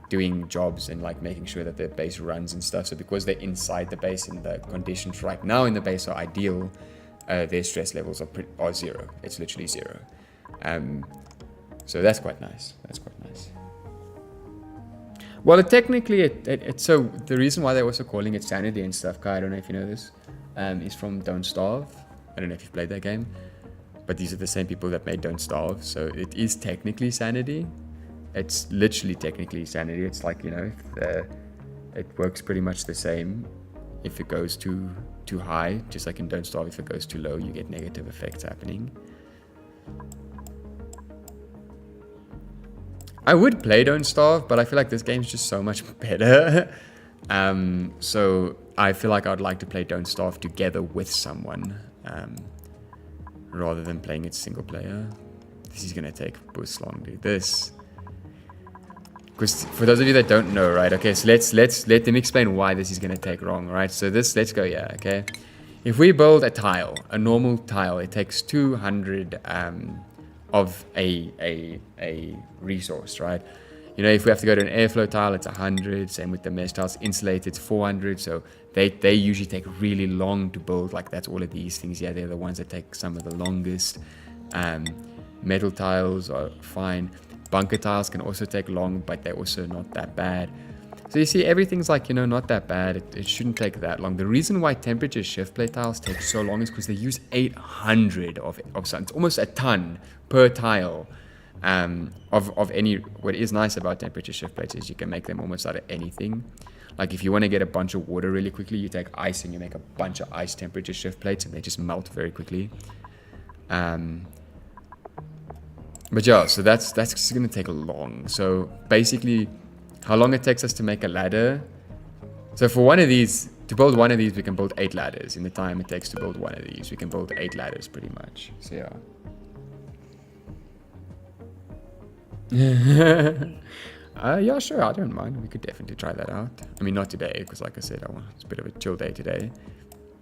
doing jobs and like making sure that the base runs and stuff. So because they're inside the base and the conditions right now in the base are ideal, their stress levels are zero. It's literally zero. So that's quite nice. That's quite nice. Well, it's so the reason why they're also calling it sanity and stuff, Kai, I don't know if you know this, is from Don't Starve. I don't know if you've played that game, but these are the same people that made Don't Starve. So it is technically sanity. It's literally technically sanity. It's like, it works pretty much the same. If it goes too high, just like in Don't Starve, if it goes too low, you get negative effects happening. I would play Don't Starve, but I feel like this game's just so much better. So I feel like I'd like to play Don't Starve together with someone, rather than playing it single player. This is gonna take boost long, dude. Because for those of you that don't know, right? Okay, so let them explain why this is gonna take long, right? So let's go, yeah, okay. If we build a normal tile, it takes 200 of a resource, right? If we have to go to an airflow tile, it's 100. Same with the mesh tiles. Insulated, it's 400. So they usually take really long to build. Like that's all of these things. Yeah, they're the ones that take some of the longest. Metal tiles are fine. Bunker tiles can also take long, but they're also not that bad. So you see, everything's like, not that bad. It shouldn't take that long. The reason why temperature shift plate tiles take so long is because they use 800 of something. It's almost a ton per tile of any. What is nice about temperature shift plates is you can make them almost out of anything. Like if you want to get a bunch of water really quickly, you take ice and you make a bunch of ice temperature shift plates and they just melt very quickly. But yeah, so that's going to take long. So basically, how long it takes us to make a ladder. So for one of these, to build one of these, we can build 8 ladders. In the time it takes to build one of these, we can build 8 ladders pretty much. So yeah. Yeah, sure, I don't mind. We could definitely try that out. I mean, not today, because like I said, it's a bit of a chill day today.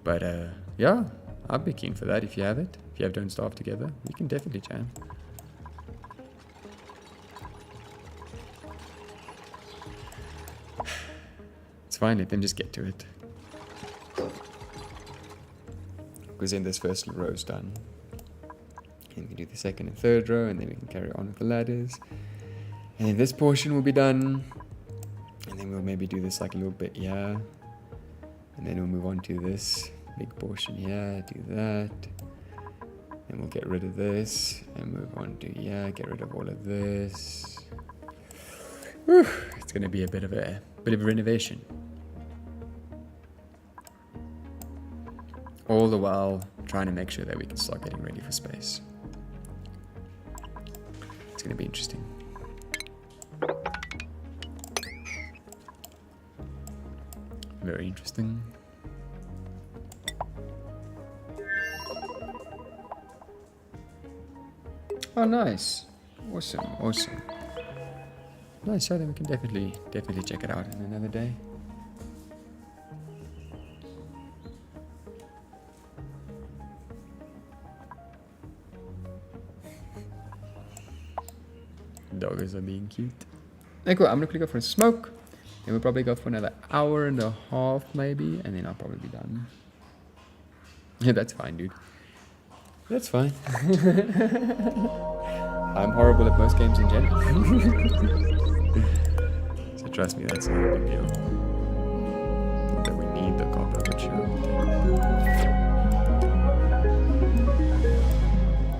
But yeah, I'd be keen for that if you have it. If you have Don't Starve together, we can definitely jam. It's fine, let them just get to it. Because then this first row's done. And we do the second and third row, and then we can carry on with the ladders. And then this portion will be done. And then we'll maybe do this like a little bit here. And then we'll move on to this big portion here, do that. Then we'll get rid of this and move on to here, get rid of all of this. Whew, it's going to be a bit of a renovation. All the while trying to make sure that we can start getting ready for space. It's going to be interesting. Very interesting. Oh, nice. Awesome. Nice, so then we can definitely check it out in another day. Doggers are being cute. Okay, cool. I'm gonna quickly go for a smoke. And we'll probably go for another hour and a half maybe, and then I'll probably be done. Yeah, that's fine, dude. That's fine. I'm horrible at most games in general. So trust me, that's not a big deal. Not that we need the copper, but sure.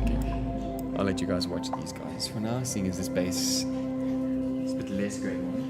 Okay. I'll let you guys watch these guys for now, seeing as this base is a bit less going on.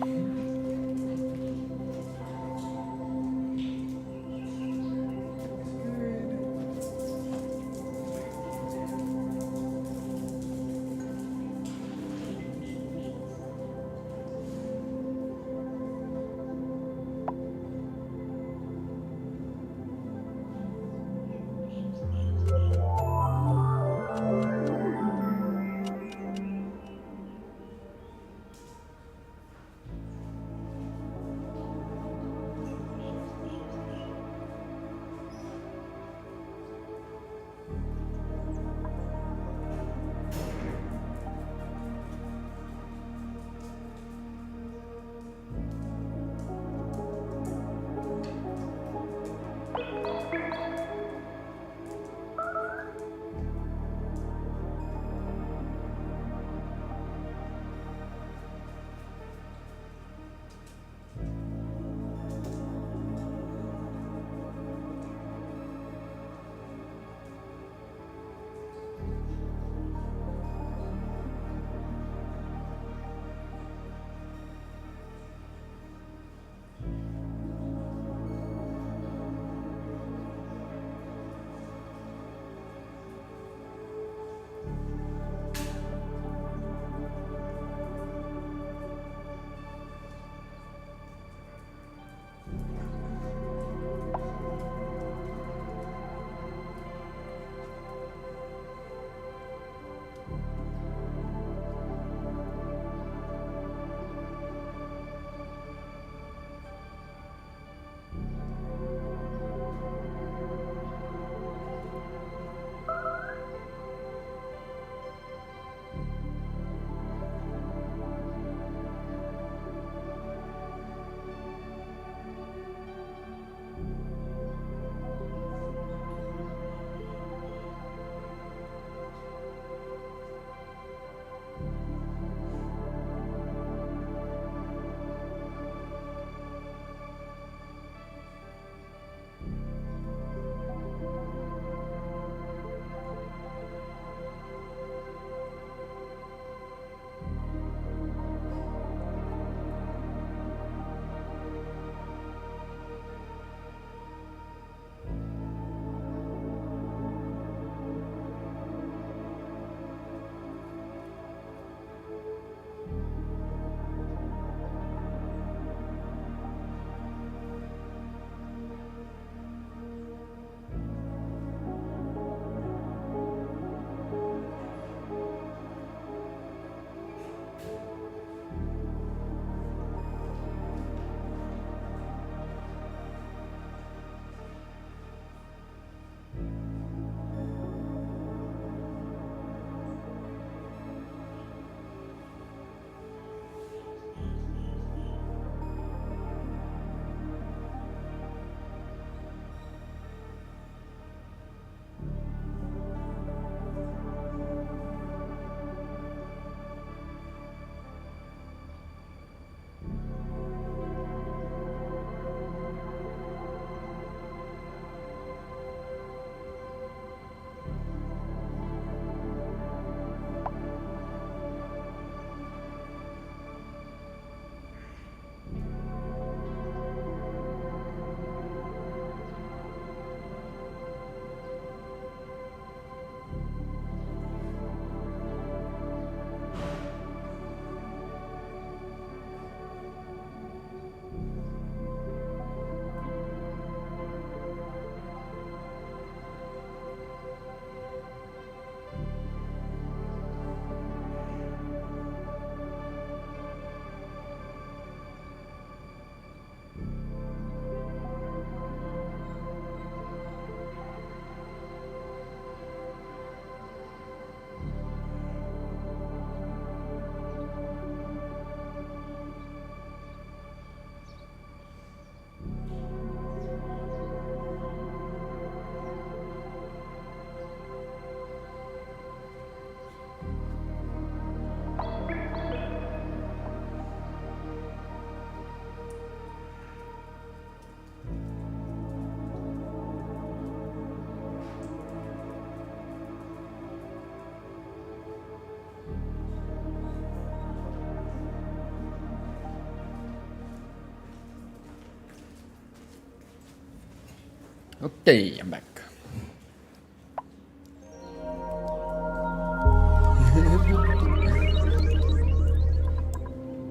Okay, I'm back.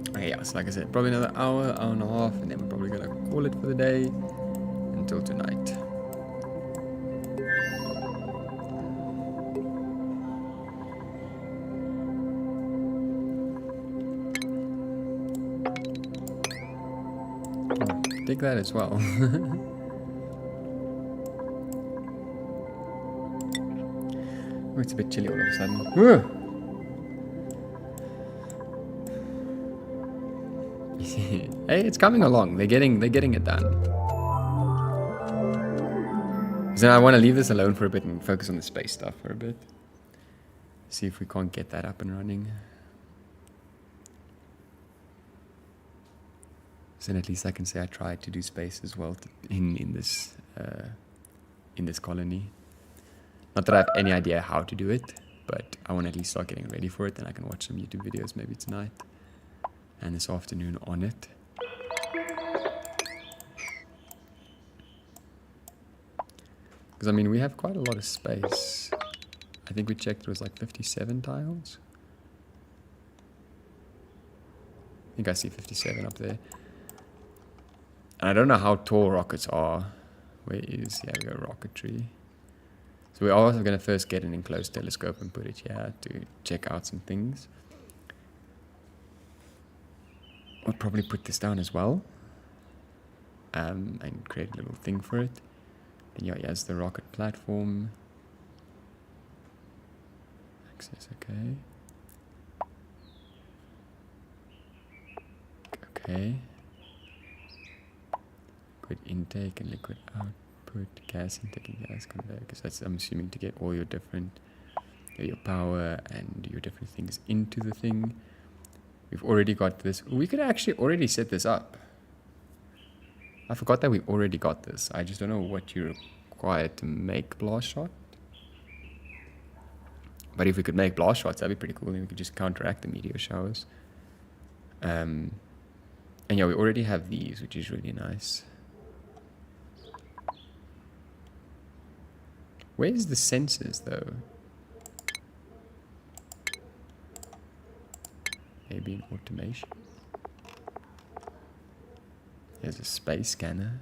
Okay, yeah, so like I said, probably another hour, hour and a half, and then we're probably gonna call it for the day until tonight. Dig that as well. Oh, it's a bit chilly all of a sudden. Hey, it's coming along. They're getting it done. So I want to leave this alone for a bit and focus on the space stuff for a bit. See if we can't get that up and running. So then at least I can say I tried to do space as well in this colony. Not that I have any idea how to do it, but I want to at least start getting ready for it. Then I can watch some YouTube videos maybe tonight and this afternoon on it. Because I mean, we have quite a lot of space. I think we checked it was like 57 tiles. I think I see 57 up there. And I don't know how tall rockets are. Where is, yeah, we got rocketry. So we're also going to first get an enclosed telescope and put it here to check out some things. We'll probably put this down as well. And create a little thing for it. Then yeah, here's the rocket platform. Access, okay. Okay. Liquid intake and liquid output, gas intake and gas conveyor, because that's, I'm assuming, to get all your different, your power and your different things into the thing. We've already got this. We could actually already set this up. I forgot that we already got this. I just don't know what you require to make blast shot. But if we could make blast shots, that'd be pretty cool. Then we could just counteract the meteor showers. And yeah, we already have these, which is really nice. Where's the sensors, though? Maybe in automation. There's a space scanner.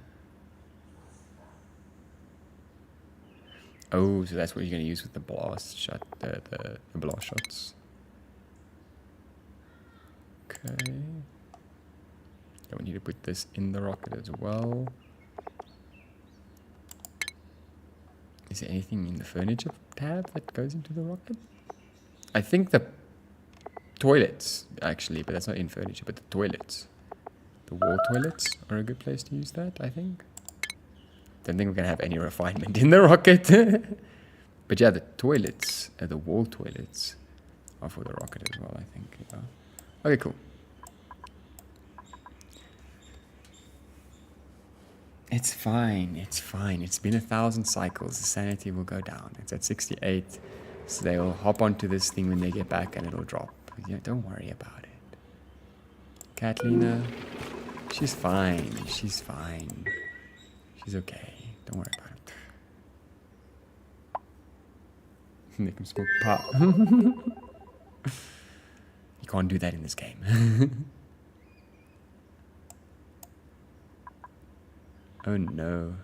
Oh, so that's what you're going to use with the blast shot, the blast shots. Okay. Then we need to put this in the rocket as well. Is there anything in the furniture tab that goes into the rocket? I think the toilets, actually, but that's not in furniture, but the toilets. The wall toilets are a good place to use that, I think. Don't think we're going to have any refinement in the rocket. But yeah, the toilets, the wall toilets, are for the rocket as well, I think. Yeah. Okay, cool. It's fine, it's fine. It's been 1,000 cycles. The sanity will go down. It's at 68. So they'll hop onto this thing when they get back and it'll drop. You know, don't worry about it. Katlina, she's fine. She's fine. She's okay. Don't worry about it. Make him smoke pot. You can't do that in this game. Oh no.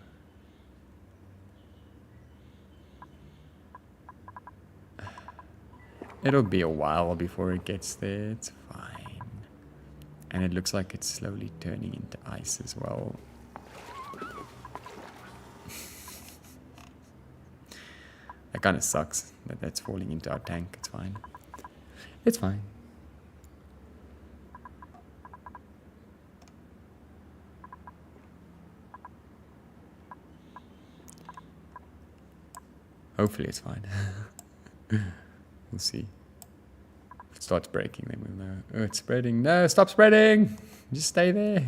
It'll be a while before it gets there. It's fine. And it looks like it's slowly turning into ice as well. That kind of sucks that that's falling into our tank. It's fine. It's fine. Hopefully it's fine. We'll see. If it starts breaking, then we'll know. Oh, it's spreading. No, stop spreading! Just stay there.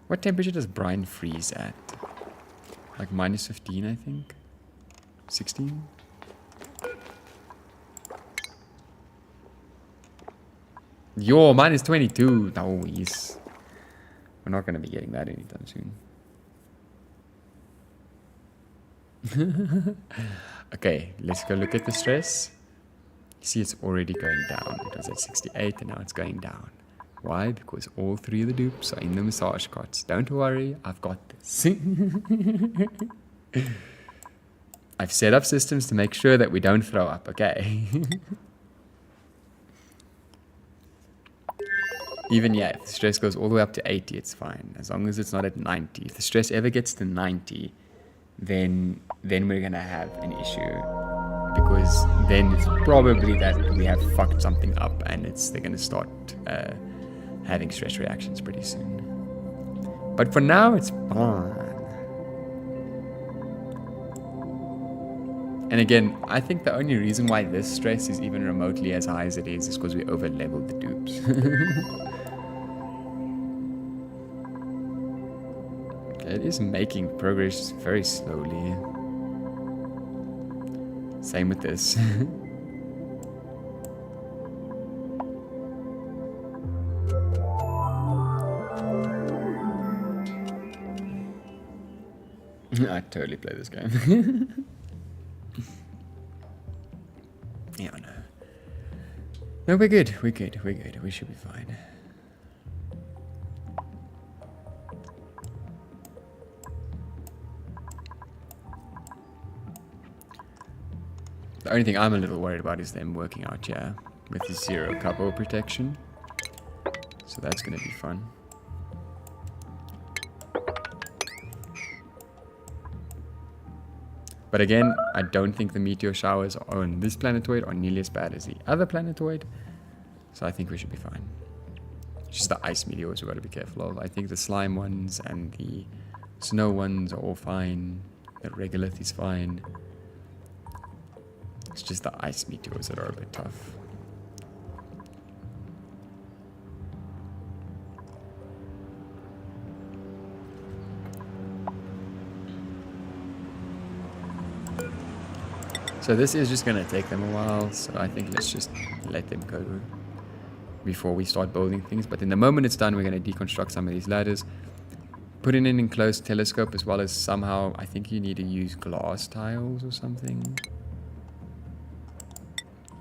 What temperature does brine freeze at? Like minus 15, I think? 16? Yo, minus 22! Oh, yes. We're not going to be getting that anytime soon. Okay, let's go look at the stress. See, it's already going down. It was at 68 and now it's going down. Why? Because all three of the dupes are in the massage cots. Don't worry, I've got this. I've set up systems to make sure that we don't throw up, okay? Even, yeah, if the stress goes all the way up to 80, it's fine. As long as it's not at 90. If the stress ever gets to 90, then we're going to have an issue. Because then it's probably that we have fucked something up and they're going to start having stress reactions pretty soon. But for now, it's fine. And again, I think the only reason why this stress is even remotely as high as it is because we over-leveled the dupes. It is making progress very slowly. Same with this. I totally play this game. Yeah, I know. No, we're good. We're good. We're good. We should be fine. The only thing I'm a little worried about is them working out, yeah, with the 0 couple protection. So that's going to be fun. But again, I don't think the meteor showers on this planetoid are nearly as bad as the other planetoid. So I think we should be fine. It's just the ice meteors we've got to be careful of. I think the slime ones and the snow ones are all fine. The regolith is fine. It's just the ice meteors that are a bit tough. So this is just going to take them a while, so I think let's just let them go before we start building things. But in the moment it's done, we're going to deconstruct some of these ladders, put in an enclosed telescope, as well as somehow, I think you need to use glass tiles or something.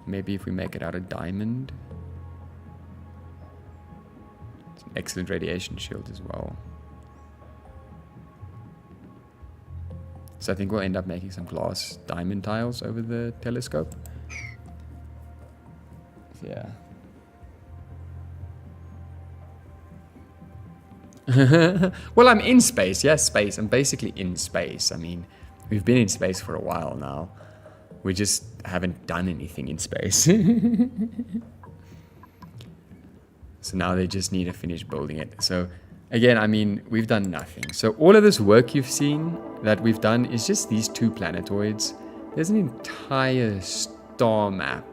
Maybe if we make it out of diamond. It's an excellent radiation shield as well. So I think we'll end up making some glass diamond tiles over the telescope. Yeah. Well, I'm in space. Yes, space. I'm basically in space. I mean, we've been in space for a while now. We just haven't done anything in space. So now they just need to finish building it. So again, I mean, we've done nothing. So all of this work you've seen that we've done is just these 2 planetoids. There's an entire star map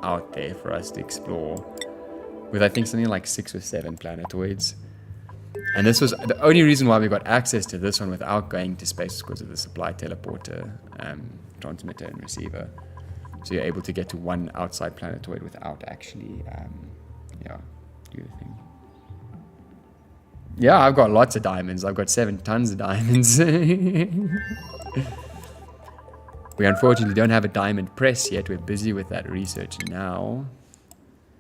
out there for us to explore with, I think, something like 6 or 7 planetoids. And this was the only reason why we got access to this one without going to space, because of the supply teleporter, transmitter and receiver. So you're able to get to one outside planetoid without actually, do the thing. Yeah, I've got lots of diamonds. I've got 7 tons of diamonds. We unfortunately don't have a diamond press yet. We're busy with that research now.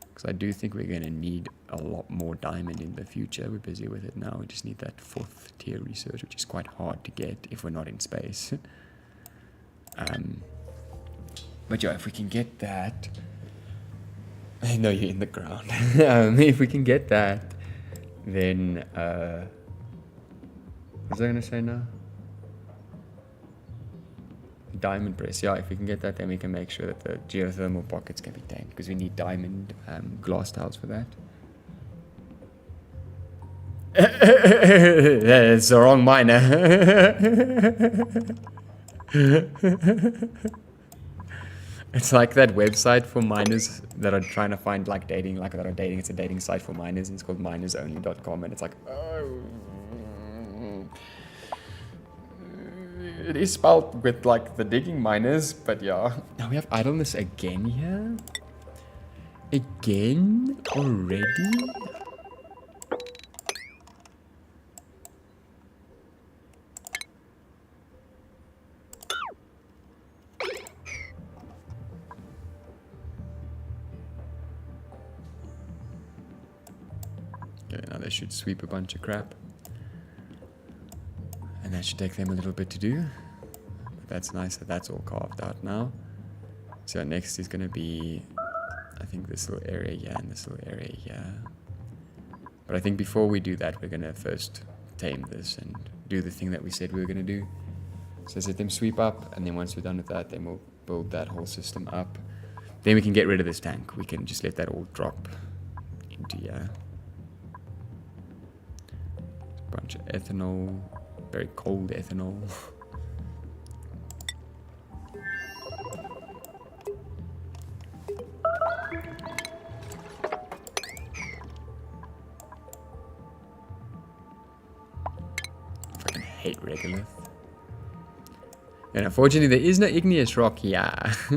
Because I do think we're going to need a lot more diamond in the future. We're busy with it now. We just need that 4th tier research, which is quite hard to get if we're not in space. But yeah, if we can get that... I know you're in the ground. If we can get that, then... what was I going to say now? Diamond press. Yeah, if we can get that, then we can make sure that the geothermal pockets can be tamed, because we need diamond glass tiles for that. It's the wrong miner. It's like that website for miners that are trying to find like dating, like that are dating. It's a dating site for miners, and it's called minersonly.com, and it's like, oh, it is spelled with like the digging miners, but yeah. Now we have idleness again here. Again already. they should sweep a bunch of crap. And that should take them a little bit to do. But that's nice that that's all carved out now. So next is going to be, I think this little area here and this little area here. But I think before we do that, we're going to first tame this and do the thing that we said we were going to do. So let them sweep up, and then once we're done with that, then we'll build that whole system up. Then we can get rid of this tank. We can just let that all drop into here. A bunch of ethanol, very cold ethanol. Fucking hate regolith. And unfortunately, there is no igneous rock here. So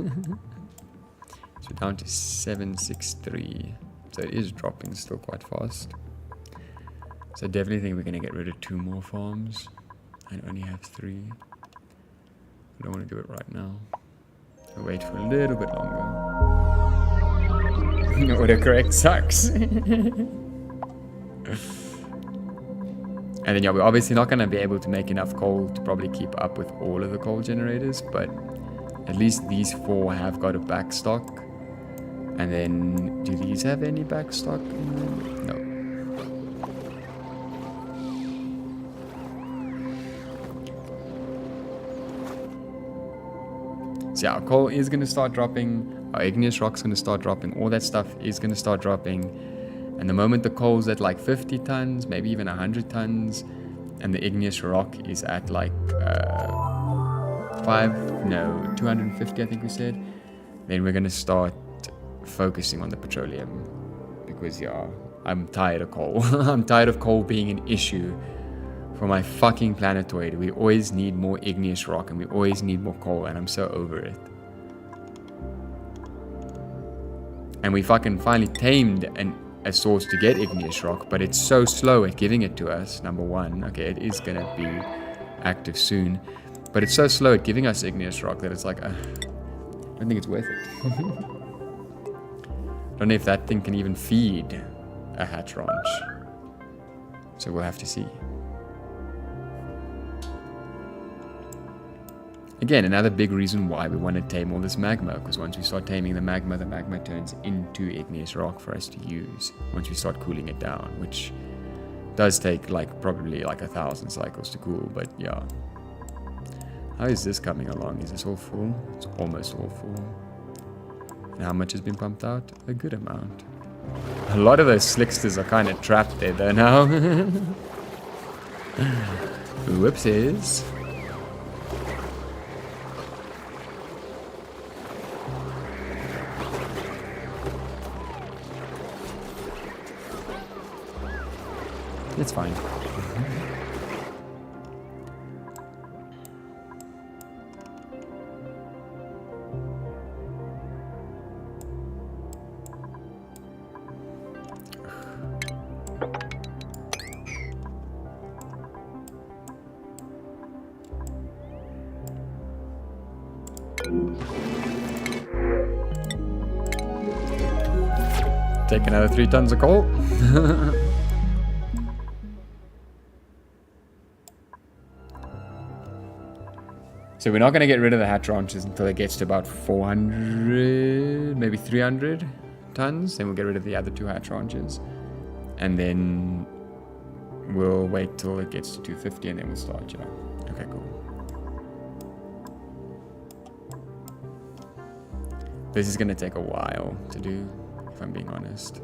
we're down to 763. So it is dropping still quite fast. So I definitely think we're going to get rid of 2 more farms. I only have 3. I don't want to do it right now. I'll wait for a little bit longer. Autocorrect sucks. And then yeah, we're obviously not going to be able to make enough coal to probably keep up with all of the coal generators, but at least these 4 have got a backstock. And then, do these have any backstock in them? No. So yeah, our coal is going to start dropping, our igneous rock's going to start dropping, all that stuff is going to start dropping. And the moment the coal's at like 50 tons, maybe even 100 tons, and the igneous rock is at like 250 I think we said, then we're going to start focusing on the petroleum. Because yeah, I'm tired of coal. I'm tired of coal being an issue for my fucking planetoid. We always need more igneous rock and we always need more coal, and I'm so over it. And we fucking finally tamed a source to get igneous rock, but it's so slow at giving it to us, number one. Okay, it is gonna be active soon, but it's so slow at giving us igneous rock that it's like, I don't think it's worth it. I don't know if that thing can even feed a hatch ranch. So we'll have to see. Again, another big reason why we want to tame all this magma, because once we start taming the magma turns into igneous rock for us to use once we start cooling it down, which does take like probably like 1,000 cycles to cool, but yeah. How is this coming along? Is this all full? It's almost all full. And how much has been pumped out? A good amount. A lot of those slicksters are kind of trapped there though now. Whoopsies. It's fine. Take another 3 tons of coal. So we're not going to get rid of the hatch ranches until it gets to about 400, maybe 300 tons. Then we'll get rid of the other 2 hatch ranches. And then we'll wait till it gets to 250 and then we'll start, Okay, cool. This is going to take a while to do, if I'm being honest.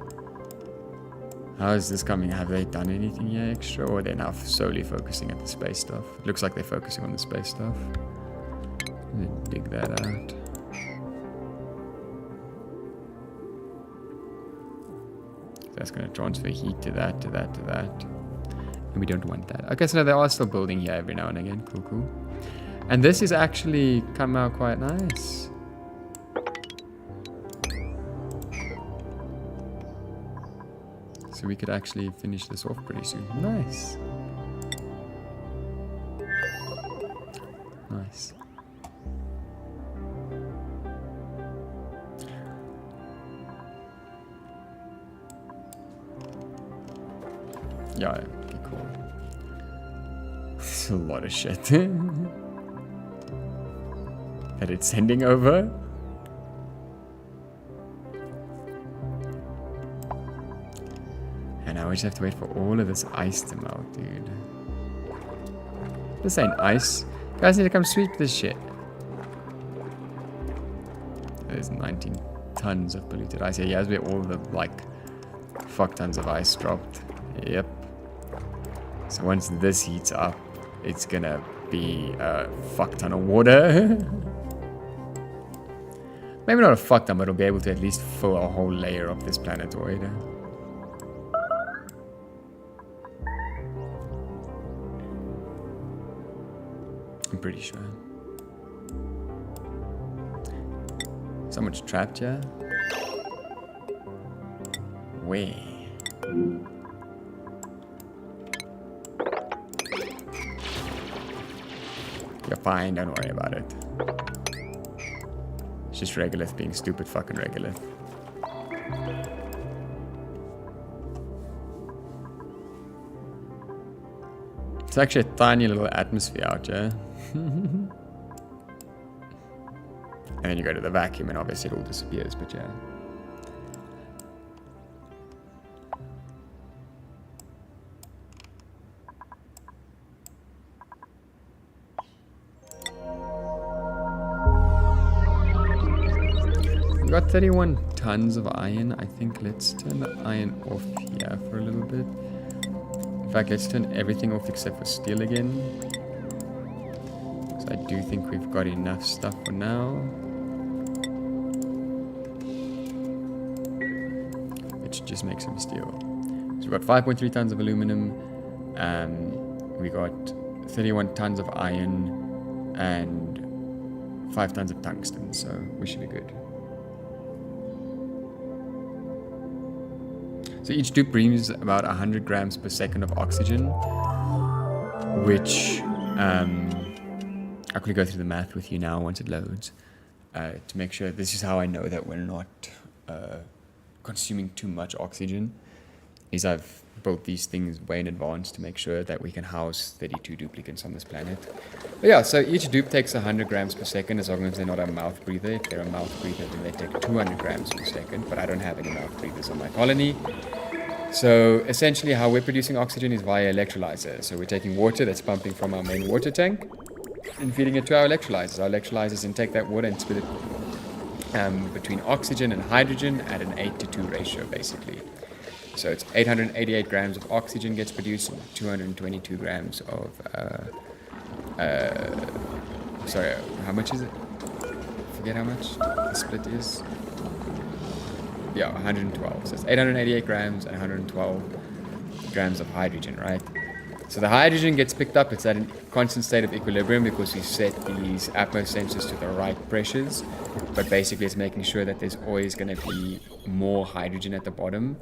How is this coming? Have they done anything yet extra? Or are they now solely focusing at the space stuff? It looks like they're focusing on the space stuff. Dig that out. That's going to transfer heat to that, to that, to that. And we don't want that. Okay, so now they are still building here every now and again. Cool, cool. And this is actually come out quite nice. So we could actually finish this off pretty soon. Nice. Nice. Yeah, okay, cool. It's a lot of shit that it's sending over. And now we just have to wait for all of this ice to melt, dude. This ain't ice. You guys need to come sweep this shit. There's 19 tons of polluted ice here. Yeah, that's where all the, like, fuck tons of ice dropped. Yep. So once this heats up, it's gonna be a fuck ton of water. Maybe not a fuck ton, but it'll be able to at least fill a whole layer of this planetoid. I'm pretty sure. Someone's trapped here. Where? You're fine, don't worry about it. It's just Regolith being stupid fucking Regolith. It's actually a tiny little atmosphere out here. And then you go to the vacuum and obviously it all disappears, but yeah. We got 31 tons of iron. I think let's turn the iron off here for a little bit. In fact, let's turn everything off except for steel again. So I do think we've got enough stuff for now. Let's just make some steel. So we've got 5.3 tons of aluminum. We got 31 tons of iron and 5 tons of tungsten. So we should be good. So each dupe breathes about 100 grams per second of oxygen, which I'll quickly go through the math with you now once it loads to make sure. This is how I know that we're not consuming too much oxygen, is I've built these things way in advance to make sure that we can house 32 duplicants on this planet. But yeah, so each dupe takes 100 grams per second as long as they're not a mouth breather. If they're a mouth breather, then they take 200 grams per second, but I don't have any mouth breathers on my colony. So essentially how we're producing oxygen is via electrolyzers. So we're taking water that's pumping from our main water tank and feeding it to our electrolyzers. Our electrolyzers then take that water and split it between oxygen and hydrogen at an 8:2 ratio, basically. So it's 888 grams of oxygen gets produced and 222 grams of, sorry, how much is it? Forget how much the split is. Yeah, 112. So it's 888 grams and 112 grams of hydrogen, right? So the hydrogen gets picked up. It's at a constant state of equilibrium because we set these atmos sensors to the right pressures. But basically it's making sure that there's always going to be more hydrogen at the bottom,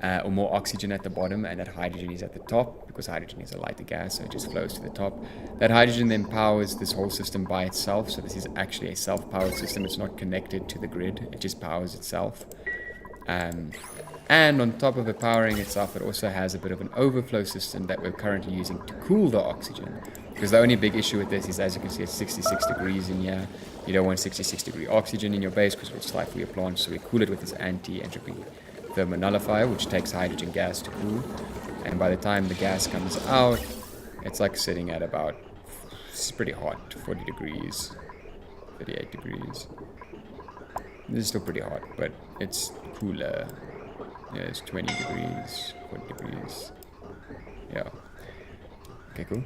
or more oxygen at the bottom, and that hydrogen is at the top because hydrogen is a lighter gas, so it just flows to the top. That hydrogen then powers this whole system by itself. So this is actually a self-powered system. It's not connected to the grid. It just powers itself. And on top of it powering itself, it also has a bit of an overflow system that we're currently using to cool the oxygen. Because the only big issue with this is, as you can see, it's 66 degrees in here. You don't want 66 degree oxygen in your base because it will stifle your plant. So we cool it with this anti-entropy thermonullifier, which takes hydrogen gas to cool. And by the time the gas comes out, it's like sitting at about, it's pretty hot, 40 degrees, 38 degrees. This is still pretty hot, but it's cooler. Yeah, it's 20 degrees, 40 degrees. Yeah. Okay, cool.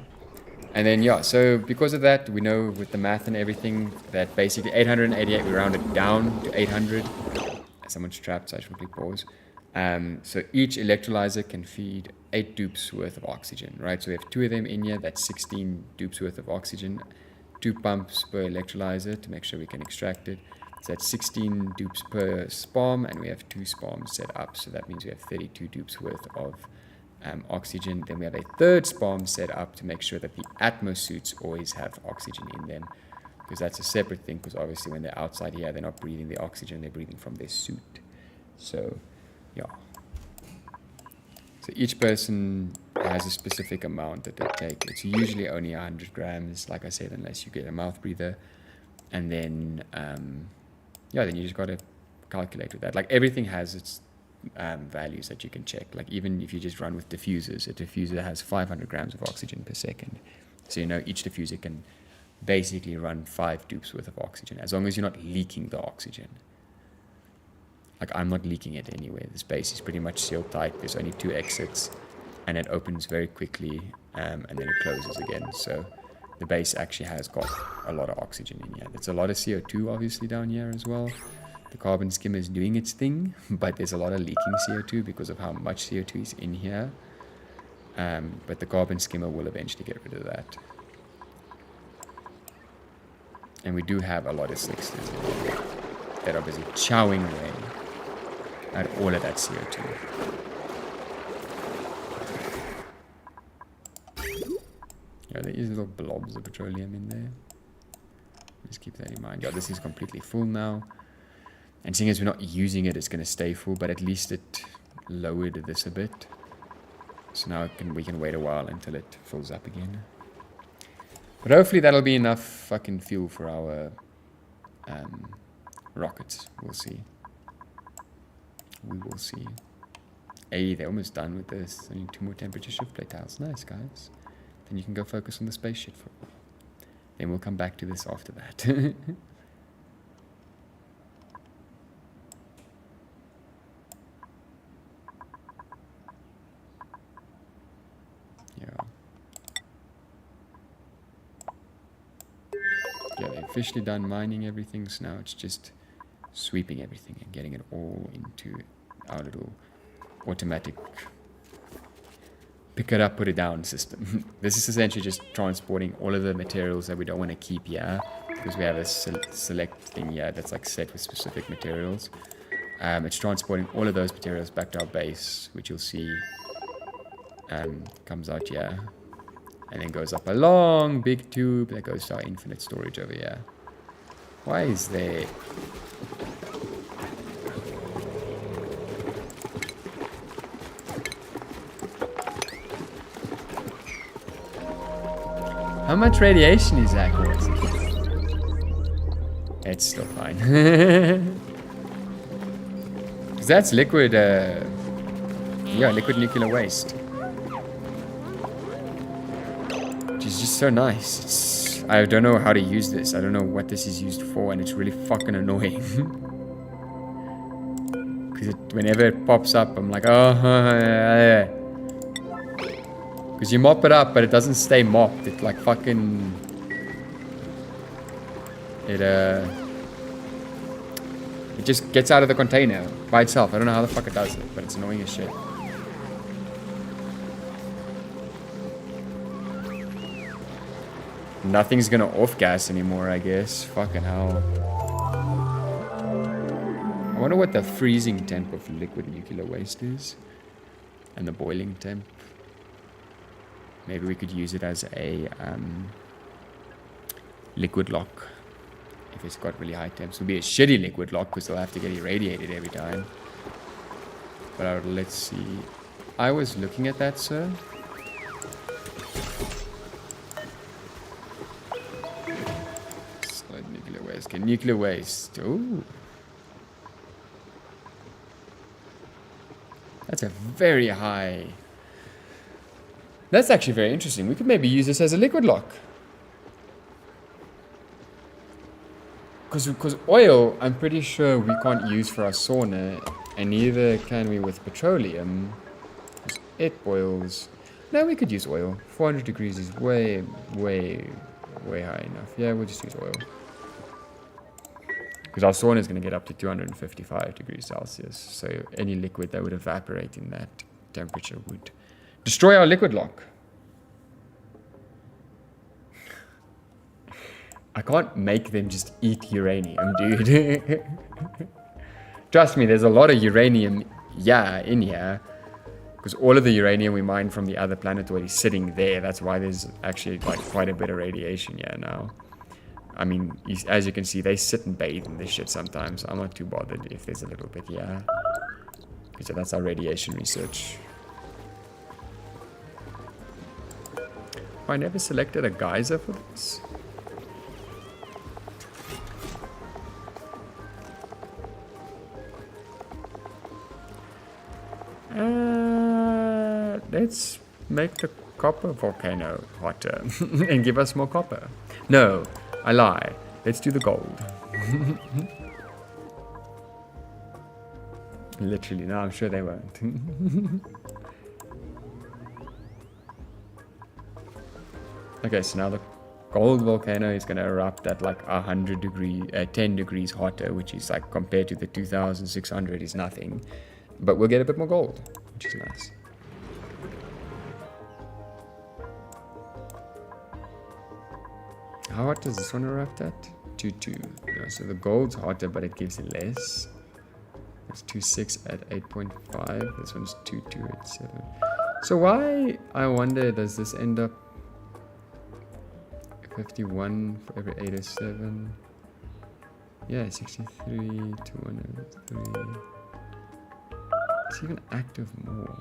And then, yeah, so because of that, we know with the math and everything that basically 888, we round it down to 800. Someone's trapped, so I should quickly pause. So each electrolyzer can feed 8 dupes worth of oxygen, right? So we have 2 of them in here. That's 16 dupes worth of oxygen. 2 pumps per electrolyzer to make sure we can extract it. So that's 16 dupes per spalm, and we have 2 spalms set up. So that means we have 32 dupes worth of oxygen. Then we have a 3rd spalm set up to make sure that the atmos suits always have oxygen in them, because that's a separate thing, because obviously when they're outside here, they're not breathing the oxygen, they're breathing from their suit. So, yeah. So each person has a specific amount that they take. It's usually only 100 grams, like I said, unless you get a mouth breather. And then, then you just got to calculate with that. Like everything has its values that you can check. Like even if you just run with diffusers, a diffuser has 500 grams of oxygen per second. So each diffuser can basically run 5 tubes worth of oxygen, as long as you're not leaking the oxygen. Like I'm not leaking it anywhere. The space is pretty much sealed tight. There's only 2 exits, and it opens very quickly, and then it closes again. So the base actually has got a lot of oxygen in here. There's a lot of CO2 obviously down here as well. The carbon skimmer is doing its thing, but there's a lot of leaking CO2 because of how much CO2 is in here. But the carbon skimmer will eventually get rid of that. And we do have a lot of slicksters in here that are busy chowing away at all of that CO2. Yeah, there is little blobs of petroleum in there. Just keep that in mind. Yeah, this is completely full now. And seeing as we're not using it, it's going to stay full, but at least it lowered this a bit. So now we can wait a while until it fills up again. But hopefully that'll be enough fucking fuel for our rockets. We'll see. We will see. Hey, they're almost done with this. Only 2 more temperature shift plate tiles. Nice, guys. Then you can go focus on the space shit for a while. Then we'll come back to this after that. Yeah, they've officially done mining everything, so now it's just sweeping everything and getting it all into our little automatic pick it up, put it down system. This is essentially just transporting all of the materials that we don't want to keep here, because we have a select thing here that's like set with specific materials. It's transporting all of those materials back to our base, which you'll see comes out here. And then goes up a long big tube that goes to our infinite storage over here. Why is there... How much radiation is that causing? It's still fine. Because that's liquid, liquid nuclear waste. It's just so nice. I don't know how to use this. I don't know what this is used for, and it's really fucking annoying. Because whenever it pops up, I'm like, oh, because you mop it up, but it doesn't stay mopped. It like fucking... It just gets out of the container by itself. I don't know how the fuck it does it, but it's annoying as shit. Nothing's gonna off-gas anymore, I guess. Fucking hell. I wonder what the freezing temp of liquid nuclear waste is. And the boiling temp. Maybe we could use it as a liquid lock. If it's got really high temps. It would be a shitty liquid lock because they'll have to get irradiated every time. But let's see. I was looking at that, sir. Nuclear waste. Okay, nuclear waste. Ooh. That's a very high... That's actually very interesting. We could maybe use this as a liquid lock. Because oil, I'm pretty sure we can't use for our sauna, and neither can we with petroleum. It boils. No, we could use oil. 400 degrees is way high enough. Yeah, we'll just use oil. Because our sauna is going to get up to 255 degrees Celsius. So any liquid that would evaporate in that temperature would destroy our liquid lock. I can't make them just eat uranium, dude. Trust me, there's a lot of uranium, in here. Because all of the uranium we mined from the other planetoid is sitting there. That's why there's actually like quite a bit of radiation here now. I mean, as you can see, they sit and bathe in this shit sometimes. So I'm not too bothered if there's a little bit, So that's our radiation research. Oh, I never selected a geyser for this. Let's make the copper volcano hotter and give us more copper. No, I lie. Let's do the gold. Literally, no, I'm sure they won't. Okay, so now the gold volcano is going to erupt at like 10 degrees hotter, which is like compared to the 2600 is nothing. But we'll get a bit more gold, which is nice. How hot does this one erupt at? 2.2. Yeah, so the gold's hotter, but it gives less. It's 2.6 at 8.5. This one's 2.2 at 7. So why, I wonder, does this end up 51 for every 8 or 7? Yeah, 63 to 103. It's even active more.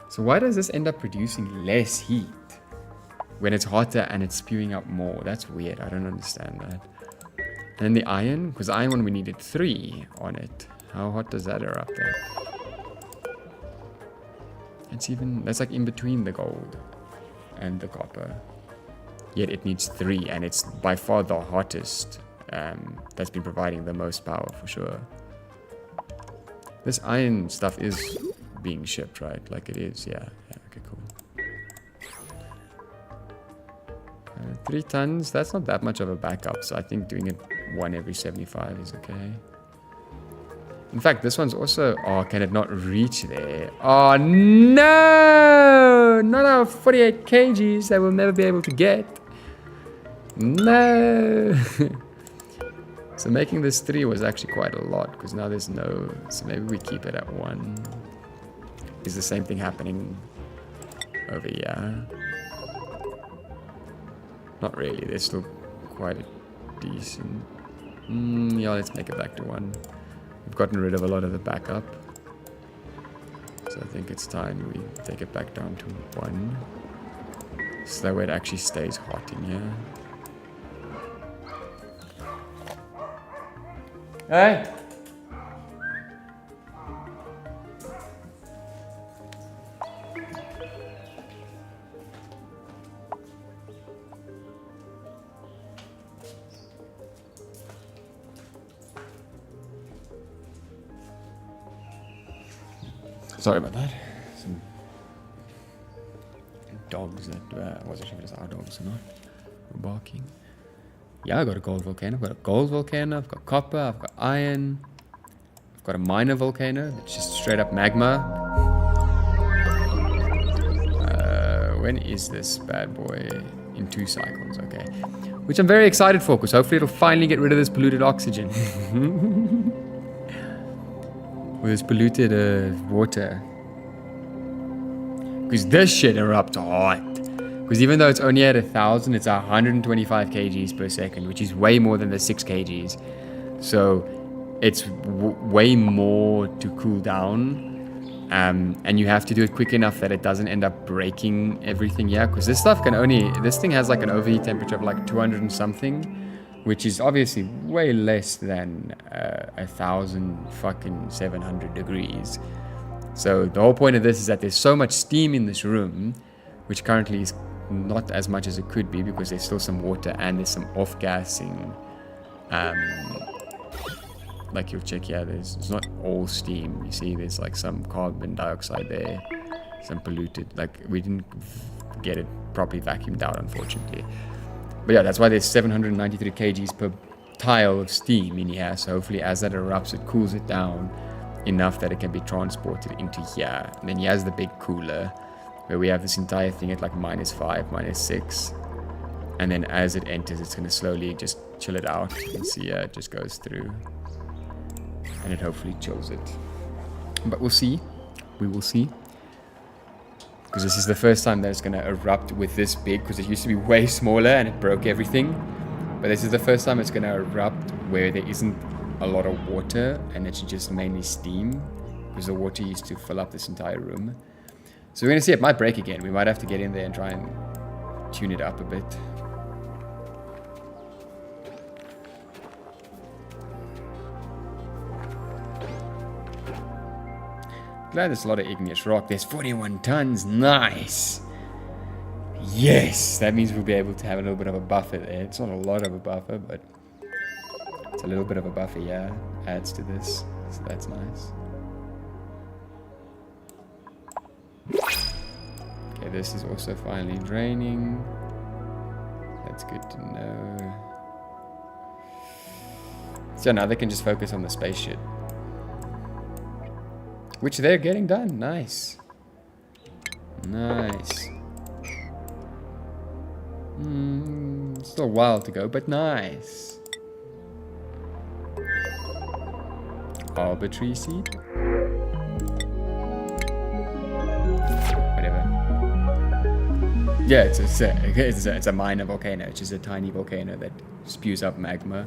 So why does this end up producing less heat when it's hotter and it's spewing out more? That's weird. I don't understand that. And then the iron, because the iron one we needed 3 on it. How hot does that erupt at? It's even, that's like in between the gold and the copper. Yet it needs 3, and it's by far the hottest that's been providing the most power for sure. This iron stuff is being shipped, right? Like it is, yeah. Okay, cool. 3 tons, that's not that much of a backup, so I think doing it 1 every 75 is okay. In fact, this one's also, oh, can it not reach there? Oh no! Not our 48 kgs that we'll never be able to get. No! So making this 3 was actually quite a lot, because now there's no, so maybe we keep it at 1. Is the same thing happening over here? Not really, there's still quite a decent... yeah, let's make it back to 1. We've gotten rid of a lot of the backup. So I think it's time we take it back down to 1. So that way it actually stays hot in here. Hey! Sorry about that. Some dogs that, I wasn't sure if it was our dogs or not, were barking. Yeah, I got a gold volcano. I've got a gold volcano, I've got copper, I've got iron, I've got a minor volcano that's just straight up magma. When is this bad boy? In 2 cycles, okay. Which I'm very excited for, because hopefully it'll finally get rid of this polluted oxygen. Or this polluted water. Because this shit erupts hot. Because even though it's only at 1,000, it's 125 kgs per second, which is way more than the 6 kgs. So it's way more to cool down. And you have to do it quick enough that it doesn't end up breaking everything. Yeah, because this stuff can only, this thing has like an overheat temperature of like 200 and something, which is obviously way less than 1,700 degrees. So the whole point of this is that there's so much steam in this room, which currently is not as much as it could be because there's still some water and there's some off-gassing. Like you'll check here, it's not all steam. You see there's like some carbon dioxide there, some polluted, like we didn't get it properly vacuumed out, unfortunately. But yeah, that's why there's 793 kgs per tile of steam in here. So hopefully as that erupts, it cools it down enough that it can be transported into here. And then here's the big cooler where we have this entire thing at like -5, -6. And then as it enters, it's going to slowly just chill it out. You can see it just goes through. And it hopefully chills it. But we'll see. We will see. Because this is the first time that it's going to erupt with this big, because it used to be way smaller and it broke everything. But this is the first time it's going to erupt where there isn't a lot of water and it's just mainly steam, because the water used to fill up this entire room. So we're going to see it might break again. We might have to get in there and try and tune it up a bit. Glad there's a lot of igneous rock. There's 41 tons. Nice. Yes. That means we'll be able to have a little bit of a buffer there. It's not a lot of a buffer, but it's a little bit of a buffer, yeah. Adds to this. So that's nice. Okay, this is also finally draining. That's good to know. So now they can just focus on the space shit. Which they're getting done. Nice. Nice. Still a while to go, but nice. Arbitrary seed. Whatever. Yeah, it's a minor volcano. It's just a tiny volcano that spews up magma.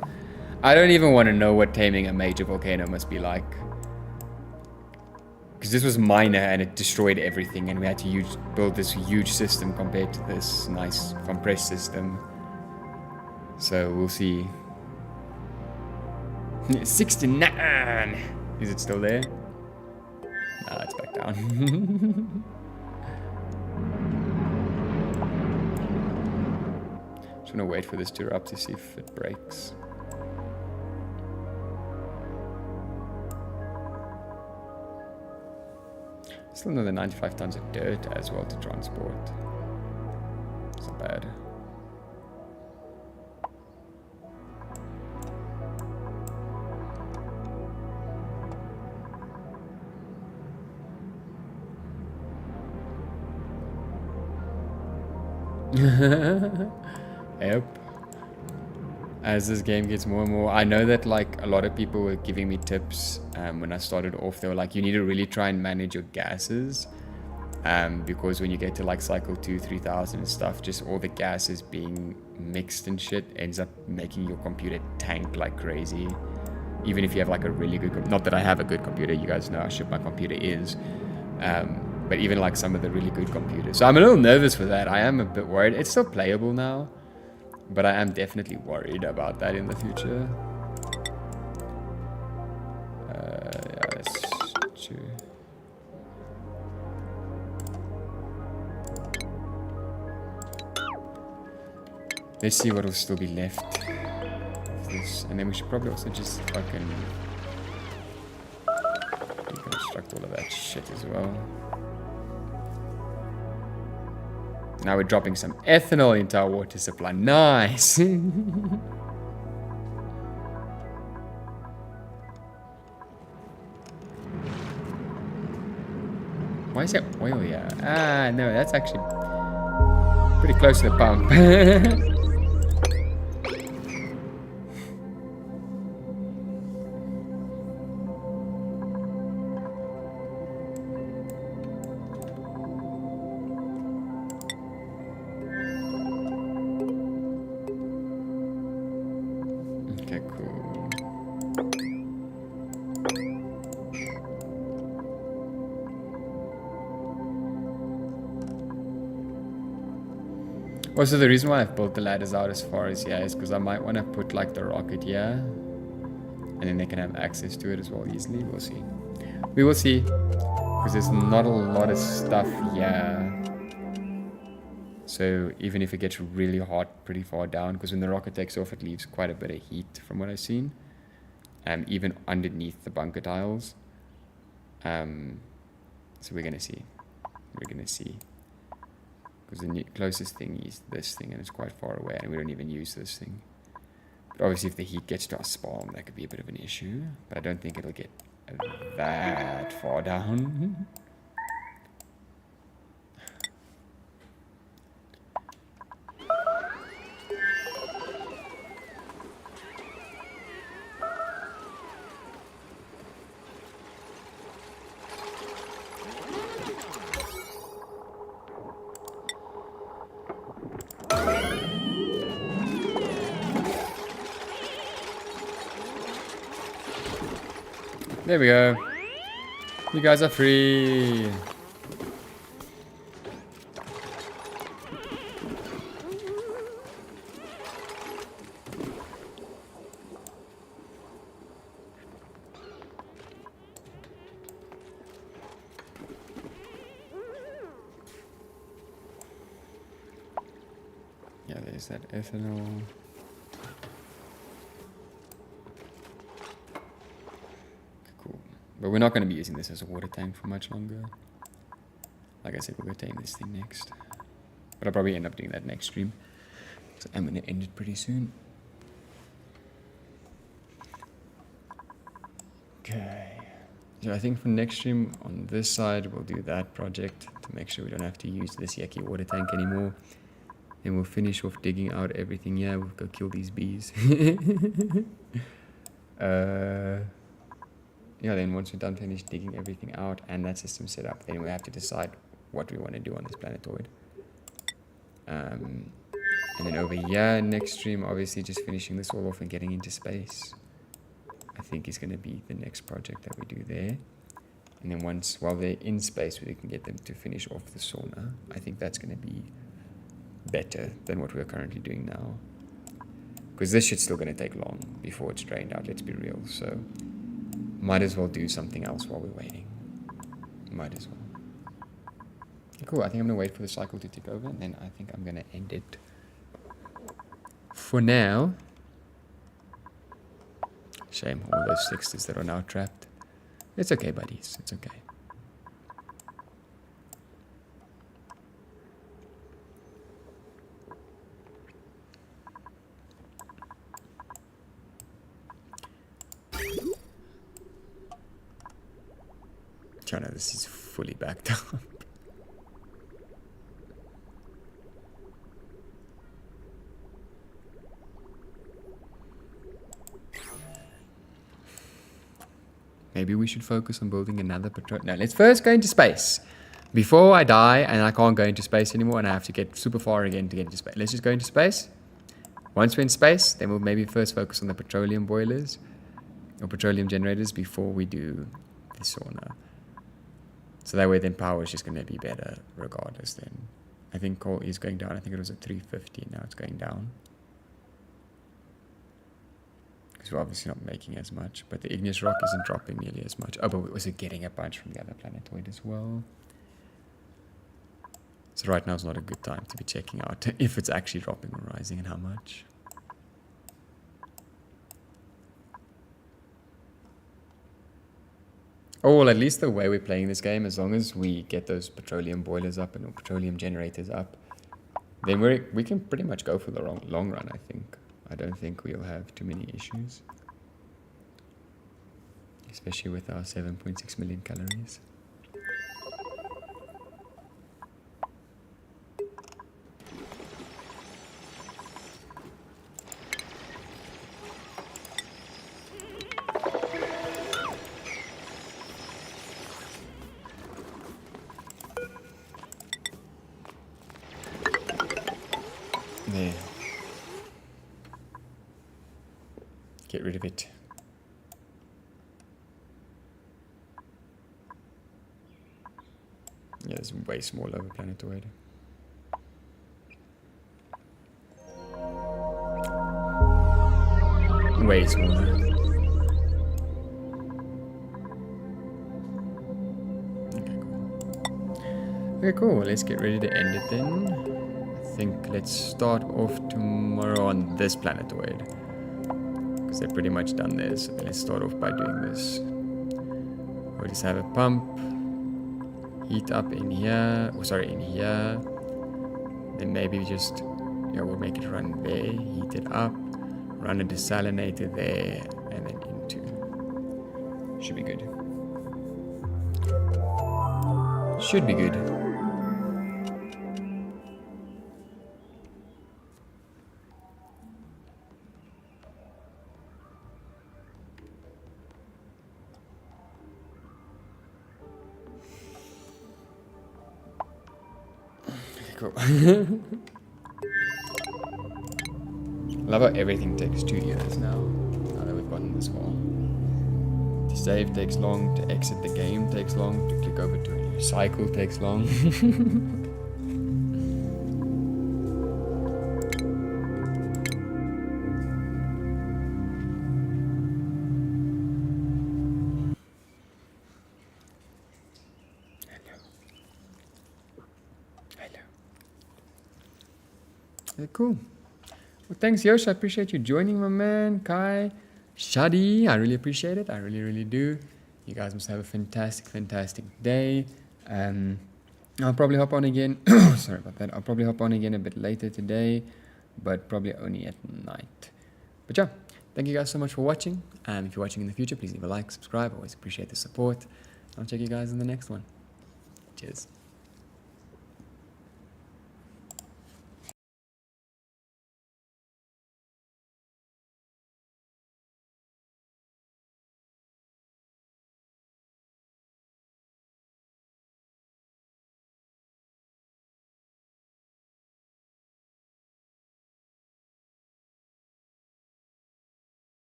I don't even want to know what taming a major volcano must be like. Because this was minor and it destroyed everything, and we had to build this huge system compared to this nice compressed system. So we'll see. 69! Is it still there? Nah, it's back down. Just want to wait for this to erupt to see if it breaks. Still another 95 tons of dirt as well to transport. It's not bad. Yep. As this game gets more and more, I know that like a lot of people were giving me tips when I started off. They were like, you need to really try and manage your gases, because when you get to like cycle 2-3000 and stuff, just all the gases being mixed and shit ends up making your computer tank like crazy. Even if you have like a really good, not that I have a good computer, you guys know how shit my computer is, but even like some of the really good computers. So I'm a little nervous for that. I am a bit worried. It's still playable now, but I am definitely worried about that in the future. Yeah, that's true. Let's see what will still be left of this. And then we should probably also just fucking deconstruct all of that shit as well. Now we're dropping some ethanol into our water supply. Nice! Why is that oil here? Ah, no, that's actually pretty close to the pump. Okay, cool. Also, the reason why I've built the ladders out as far as here is because I might want to put like the rocket here, and then they can have access to it as well easily. We'll see. We will see, because there's not a lot of stuff here. So even if it gets really hot pretty far down, because when the rocket takes off, it leaves quite a bit of heat from what I've seen, even underneath the bunker tiles. So we're gonna see. We're gonna see. Because the closest thing is this thing, and it's quite far away, and we don't even use this thing. But obviously if the heat gets to our spawn, that could be a bit of an issue. But I don't think it'll get that far down. There we go. You guys are free. Yeah, there's that ethanol. Cool. But we're not going to be using this as a water tank for much longer. Like I said, we'll be taking this thing next. But I'll probably end up doing that next stream. So I'm going to end it pretty soon. Okay. So I think for next stream on this side, we'll do that project to make sure we don't have to use this yucky water tank anymore. Then we'll finish off digging out everything. Yeah, we'll go kill these bees. Yeah, then once we're done finished digging everything out and that system set up, then we have to decide what we want to do on this planetoid. And then over here, next stream, obviously just finishing this all off and getting into space, I think is going to be the next project that we do there. And then once, while they're in space, we can get them to finish off the sauna. I think that's going to be better than what we're currently doing now. Because this shit's still going to take long before it's drained out, let's be real. So might as well do something else while we're waiting. Might as well. Cool, I think I'm going to wait for the cycle to tick over, and then I think I'm going to end it for now. Shame, all those sixes that are now trapped. It's okay, buddies, it's okay. China, this is fully backed up. Maybe we should focus on building another patrol. No, let's first go into space. Before I die and I can't go into space anymore and I have to get super far again to get into space. Let's just go into space. Once we're in space, then we'll maybe first focus on the petroleum boilers or petroleum generators before we do the sauna. So that way then power is just going to be better regardless then. I think coal is going down. I think it was at 350 now it's going down. Because we're obviously not making as much. But the igneous rock isn't dropping nearly as much. Oh, but we're also getting a bunch from the other planetoid as well. So right now is not a good time to be checking out if it's actually dropping or rising and how much. Oh, well, at least the way we're playing this game, as long as we get those petroleum boilers up and petroleum generators up, then we can pretty much go for the long run, I think. I don't think we'll have too many issues. Especially with our 7.6 million calories. There. Get rid of it. Yeah, it's way smaller of a planetoid. Way smaller. Okay, cool. Let's get ready to end it then. I think let's start off tomorrow on this planetoid. Because they're pretty much done there. So let's start off by doing this. We'll just have a pump. Heat up in here. Oh, sorry, in here. Then maybe just, yeah, we'll make it run there. Heat it up. Run a desalinator there. And then into. Should be good. Should be good. Cool. Love how everything takes 2 years now that we've gotten this far. To save takes long, to exit the game takes long, to click over to a new cycle takes long. Cool. Well, thanks, Yosh. I appreciate you joining, my man. Kai, Shadi, I really appreciate it. I really, really do. You guys must have a fantastic, fantastic day. I'll probably hop on again. Sorry about that. I'll probably hop on again a bit later today, but probably only at night. But yeah, thank you guys so much for watching. If you're watching in the future, please leave a like, subscribe. I always appreciate the support. I'll check you guys in the next one. Cheers.